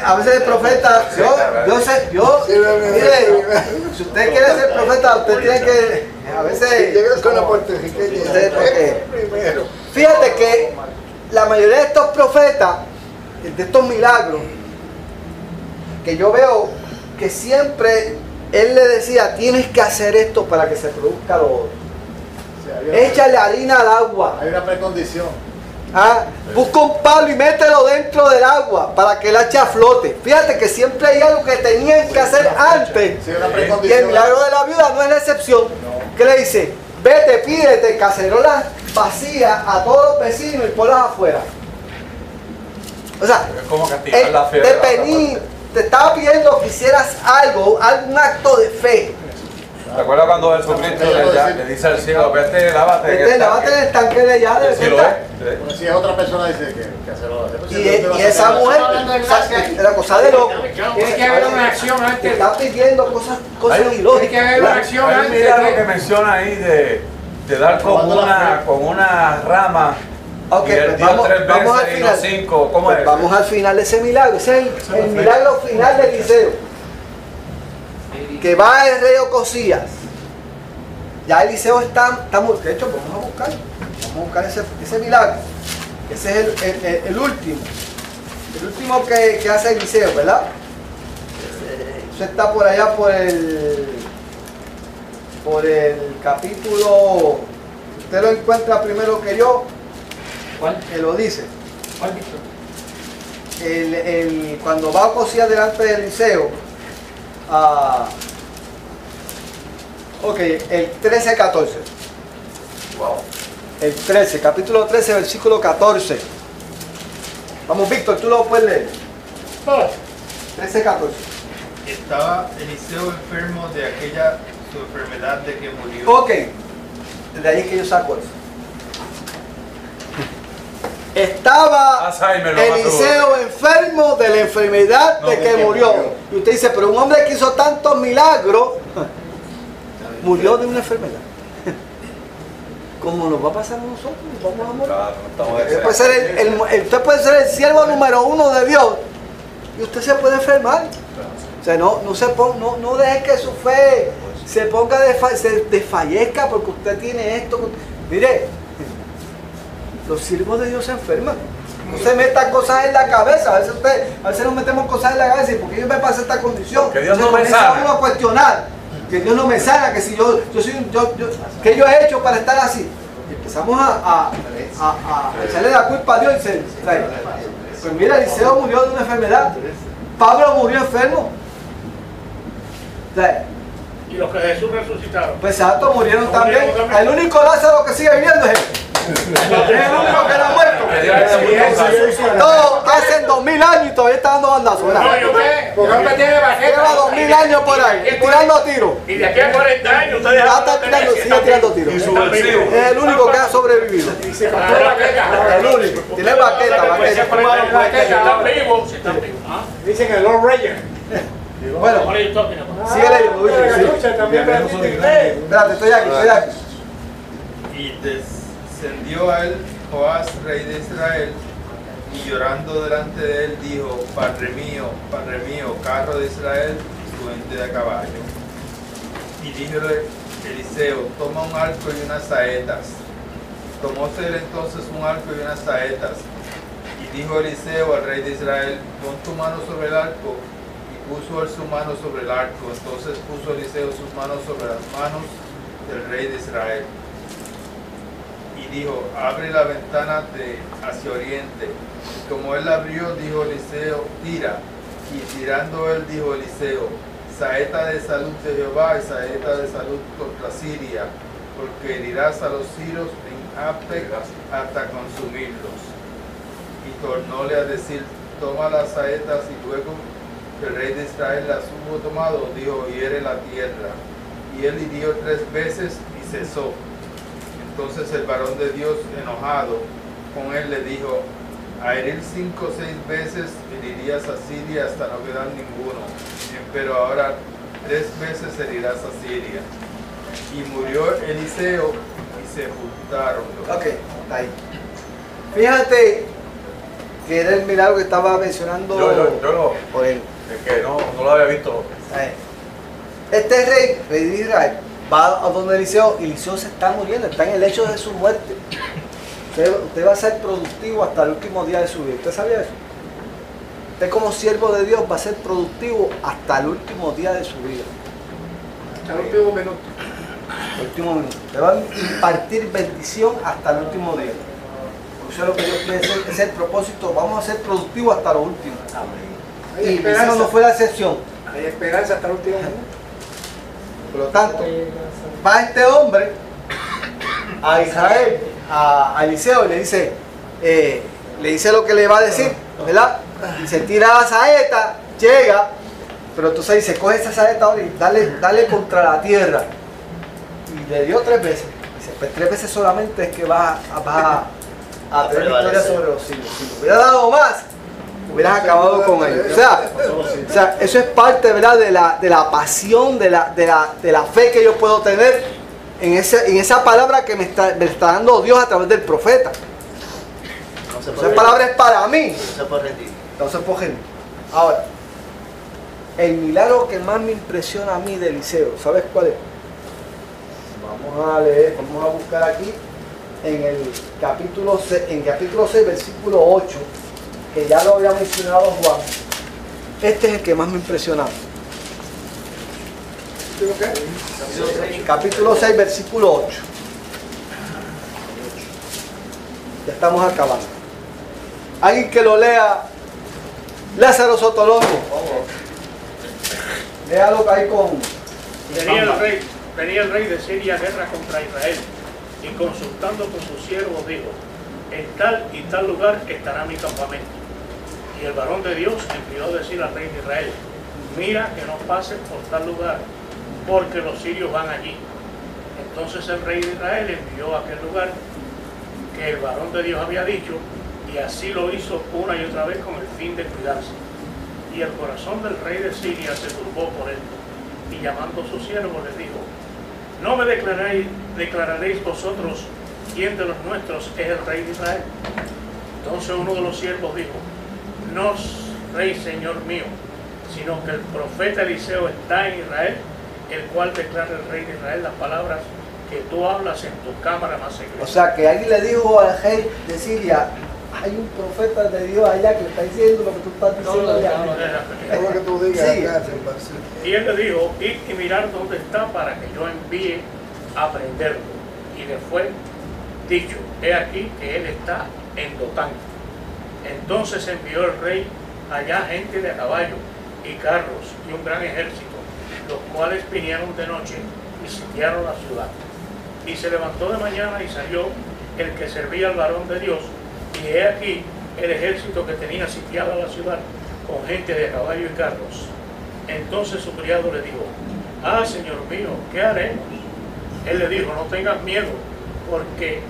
A veces el profeta, mire, si usted quiere ser profeta, usted tiene que, a veces... Llegas con la puertorriqueña. Fíjate que la mayoría de estos profetas, de estos milagros, que yo veo que siempre él le decía, tienes que hacer esto para que se produzca lo otro. Échale harina al agua. Hay una precondición. Busca un palo y mételo dentro del agua para que el hacha flote. Fíjate que siempre hay algo que tenían que hacer antes. Y el milagro de la viuda no es la excepción. ¿Qué le dice? Vete, pídete cacerolas vacías a todos los vecinos y ponlas afuera. O sea, es como castigar la fe. Te estaba pidiendo que hicieras algún acto de fe. ¿Te acuerdas cuando Jesucristo le dice al ciego, vete, lávate? Lávate en el tanque de allá. Bueno, si es otra persona dice que se lo hace. Y esa mujer, la cosa de loco. Tiene que haber una acción antes. Te está pidiendo cosas ilógicas. Tiene que haber una acción antes. Mira lo que menciona ahí de dar con una rama. Ok, pues vamos al final. 5, ¿cómo es? Vamos al final de ese milagro. Ese es el milagro final de Eliseo. Que va el rey Ocosías. Ya Eliseo está muy. De hecho, vamos a buscar ese milagro. Ese es el último. El último que hace Eliseo, ¿verdad? Eso está por allá por el capítulo. Usted lo encuentra primero que yo. ¿Cuál? Que lo dice. ¿Cuál dicho? Cuando va Ocosías delante de Eliseo. Ok, el 13-14. Wow. El 13, capítulo 13, versículo 14. Vamos, Víctor, tú lo puedes leer. 13-14. Estaba Eliseo enfermo de aquella su enfermedad de que murió. Ok, desde ahí es que yo saco eso. Estaba Eliseo enfermo de la enfermedad de que murió. Y usted dice, pero un hombre que hizo tantos milagros murió de una enfermedad. ¿Cómo nos va a pasar a nosotros? Vamos a morir. Usted puede ser el siervo número 1 de Dios y usted se puede enfermar. O sea, no deje que su fe se ponga se desfallezca porque usted tiene esto. Mire, los siervos de Dios se enferman. No se metan cosas en la cabeza. A veces nos metemos cosas en la cabeza y porque yo me pasa esta condición. Que Dios no me sana. Uno a cuestionar que Dios no me sana, que si que yo he hecho para estar así. empezamos a echarle la culpa a Dios y dice, pues mira, Eliseo murió de una enfermedad, Pablo murió enfermo. Y los que Jesús resucitaron. Pues exacto, murieron también. El único Lázaro que sigue viviendo es él. Es el único que no ha muerto. Todos hacen 2000 años y todavía está dando bandazos. Porque hombre tiene baqueta. Lleva 2000 años por ahí, tirando tiros. Y de aquí a 40 años ustedes sigue tirando tiros. Es el único que ha sobrevivido. El único. Tiene baqueta. están vivos. Dicen que Lord Reyes. Bueno, sigue leyendo. Espérate, estoy aquí. Y descendió a él Joás, rey de Israel, y llorando delante de él dijo, Padre mío, carro de Israel, su ente de caballo. Y díjole Eliseo, toma un arco y unas saetas. Tomóse él entonces un arco y unas saetas. Y dijo Eliseo al rey de Israel, pon tu mano sobre el arco. Y puso él su mano sobre el arco. Entonces puso Eliseo sus manos sobre las manos del rey de Israel. Y dijo, abre la ventana hacia oriente. Y como él la abrió, dijo Eliseo, tira. Y tirando él, dijo Eliseo, saeta de salud de Jehová y saeta de salud contra Siria, porque herirás a los sirios en Apec hasta consumirlos. Y tornóle a decir, toma las saetas, y luego que el rey de Israel las hubo tomado, dijo, hiere la tierra. Y él hirió 3 veces y cesó. Entonces el varón de Dios, enojado con él, le dijo, a herir 5 o 6 veces herirías a Siria hasta no quedar ninguno, pero ahora 3 veces herirás a Siria. Y murió Eliseo y se juntaron. Ok, está ahí. Fíjate que era el milagro que estaba mencionando. Yo no, por él. es que no lo había visto. Este rey de Israel, va a donde Eliseo y Eliseo se está muriendo, está en el hecho de su muerte. Usted va a ser productivo hasta el último día de su vida. ¿Usted sabía eso? Usted como siervo de Dios va a ser productivo hasta el último día de su vida. Hasta el último minuto. El último minuto. Le va a impartir bendición hasta el último día. Eso es lo que Dios quiere hacer, es el propósito. Vamos a ser productivos hasta lo último. Y Eliseo no fue la excepción. Hay esperanza hasta el último minuto. Por lo tanto, va este hombre a Israel, a Eliseo, y le dice lo que le va a decir, ¿verdad? Y se tira la saeta, llega, pero entonces dice, coge esa saeta ahora y dale contra la tierra. Y le dio 3 veces. Dice, pues 3 veces solamente es que va a tener victoria sobre los sirios. Si le hubiera dado más, hubieras acabado con ellos. O sea, eso es parte, ¿verdad?, de la pasión, de la fe que yo puedo tener en esa palabra que me está dando Dios a través del profeta. Esa palabra es para mí. No se puede rendir. Ahora, el milagro que más me impresiona a mí de Eliseo, ¿sabes cuál es? Vamos a leer, vamos a buscar aquí en el capítulo 6, versículo 8. Que ya lo había mencionado Juan. Este es el que más me impresionaba. Capítulo 6, versículo 8. Ya estamos acabando. Alguien que lo lea. Lázaro Sotolongo. Léalo ahí con... Venía el rey de Siria a guerra contra Israel, y consultando con sus siervos dijo, en tal y tal lugar estará mi campamento. Y el varón de Dios envió a decir al rey de Israel, mira que no pases por tal lugar, porque los sirios van allí. Entonces el rey de Israel envió a aquel lugar que el varón de Dios había dicho, y así lo hizo una y otra vez con el fin de cuidarse. Y el corazón del rey de Siria se turbó por él, y llamando a sus siervos les dijo, ¿no me declararéis vosotros quién de los nuestros es el rey de Israel? Entonces uno de los siervos dijo, no rey señor mío, sino que el profeta Eliseo está en Israel, el cual declara el rey de Israel las palabras que tú hablas en tu cámara más secreta. O sea, que alguien le dijo al rey de Siria, hay un profeta de Dios allá que le está diciendo lo que tú estás diciendo allá. Todo lo que tú digas. Sí. Y él le dijo, id y mirar dónde está para que yo envíe a prenderlo. Y le fue dicho, he aquí que él está en Dotán. Entonces envió el rey allá gente de a caballo y carros y un gran ejército, los cuales vinieron de noche y sitiaron la ciudad. Y se levantó de mañana y salió el que servía al varón de Dios, y he aquí el ejército que tenía sitiada la ciudad con gente de a caballo y carros. Entonces su criado le dijo, ah, señor mío, ¿qué haremos? Él le dijo, no tengas miedo, porque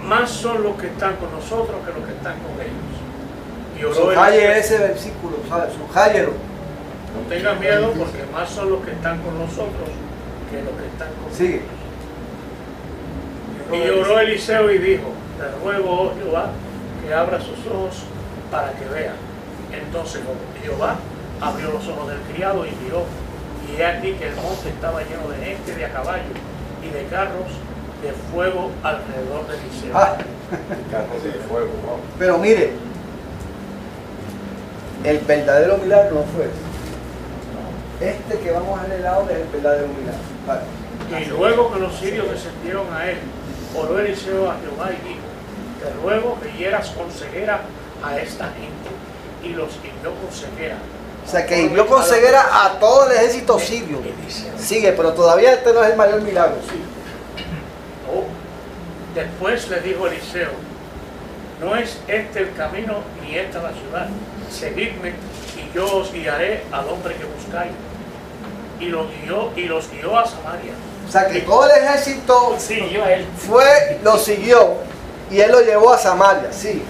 más son los que están con nosotros que los que están con ellos. Y oró Subraye ese versículo, ¿sabes? Subrayelo. No tengas miedo, porque más son los que están con nosotros que los que están con Sigue. ellos. Y oró Eliseo y dijo, te ruego, oh Jehová, que abra sus ojos para que vea. Entonces Jehová abrió los ojos del criado y miró, y he aquí que el monte estaba lleno de gente de a caballo y de carros de fuego alrededor de Eliseo. Carros de fuego, wow. Pero mire, el verdadero milagro no fue eso. Este que vamos a leer ahora es el verdadero milagro. Vale. Y luego que los sirios descendieron a él, oró Eliseo a Jehová y dijo, te ruego que hieras con ceguera a esta gente. Y los hirió con ceguera. O sea, que hirió con ceguera a todo el ejército sirio. Sigue, pero todavía este no es el mayor milagro. Oh. Después le dijo Eliseo, no es este el camino ni esta la ciudad. Seguidme y yo os guiaré al hombre que buscáis. Y los guió a Samaria. O sea, que todo el ejército siguió a él. lo siguió y él lo llevó a Samaria. Sí.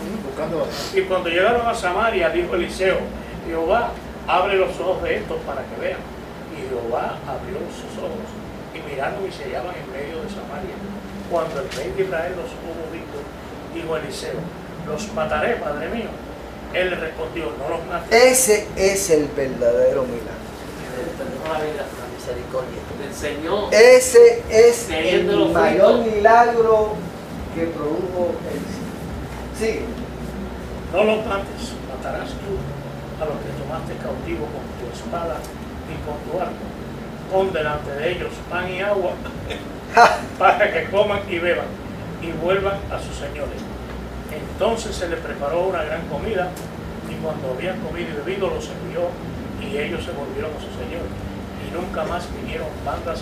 Y cuando llegaron a Samaria, dijo Eliseo, Jehová, abre los ojos de estos para que vean. Y Jehová abrió sus ojos y miraron y se hallaban en medio de Samaria. Cuando el rey de Israel los hubo visto, dijo Eliseo, los mataré, padre mío. Él le respondió, no los mates. Ese es el verdadero milagro. La misericordia. Te enseñó. Ese es el mayor milagro que produjo Eliseo. Sigue. No los mates, matarás tú a los que tomaste cautivo con tu espada y con tu arco. Pon delante de ellos pan y agua para que coman y beban y vuelvan a sus señores. Entonces se les preparó una gran comida y cuando habían comido y bebido los envió y ellos se volvieron a su señor. Y nunca más vinieron bandas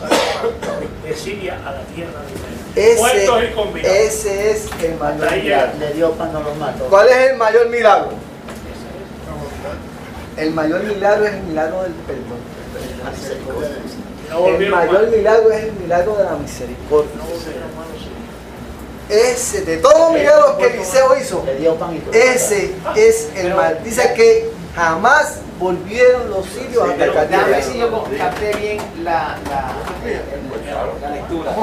de Siria a la tierra de Israel. Ese es el mayor milagro. Le dio pan a los matos. ¿Cuál es el mayor milagro? El mayor milagro es el milagro del perdón. La misericordia. El mayor milagro es el milagro de la misericordia. Ese, de todos los milagros que Eliseo hizo, ese es el mal. Dice que jamás volvieron los sirios a atacar. Déjame ver si yo capté bien la lectura.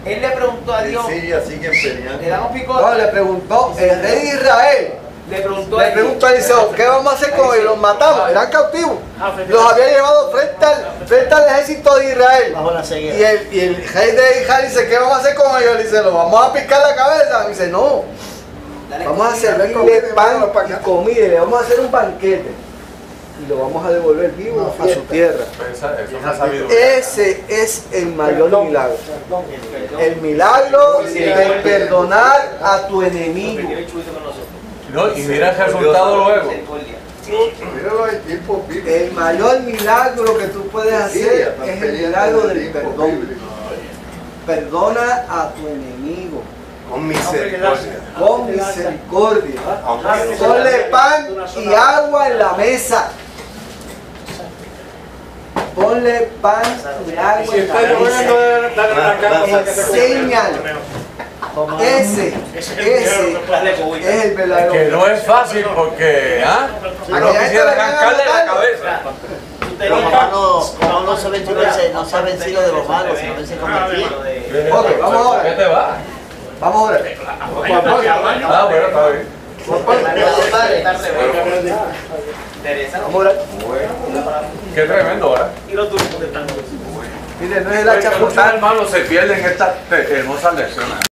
Él le preguntó a Dios. Le damos picote. No, le preguntó el rey de Israel. Le preguntó a Eliseo, ¿qué vamos a hacer con ellos? Los matamos, eran cautivos. Los había llevado frente al ejército de Israel. Y el rey de Israel dice, ¿qué vamos a hacer con ellos? Dice, ¿los vamos a picar la cabeza? Dice, no. Vamos a servirle pan y comida y le vamos a hacer un banquete. Y lo vamos a devolver vivo a su tierra. Ese es el mayor milagro. El milagro de perdonar a tu enemigo. No, y mira el resultado luego. El mayor milagro que tú puedes hacer es el milagro del perdón. Perdona a tu enemigo. Con misericordia. Con misericordia. Ponle pan y agua en la mesa. Ponle pan y agua en la mesa. Enséñale. Ese es el verdadero. Que no es fácil porque uno quisiera arrancarle la cabeza. Como no se ha vencido de los malos, sino vence con el bien. Ok, vamos ahora. ¿Qué te va? Vamos ahora. Bueno, está bien. Vamos ahora. Qué tremendo, ahora. Y los turcos están. Mire, no es el hacha Muchos hermanos se pierden estas hermosas lecciones.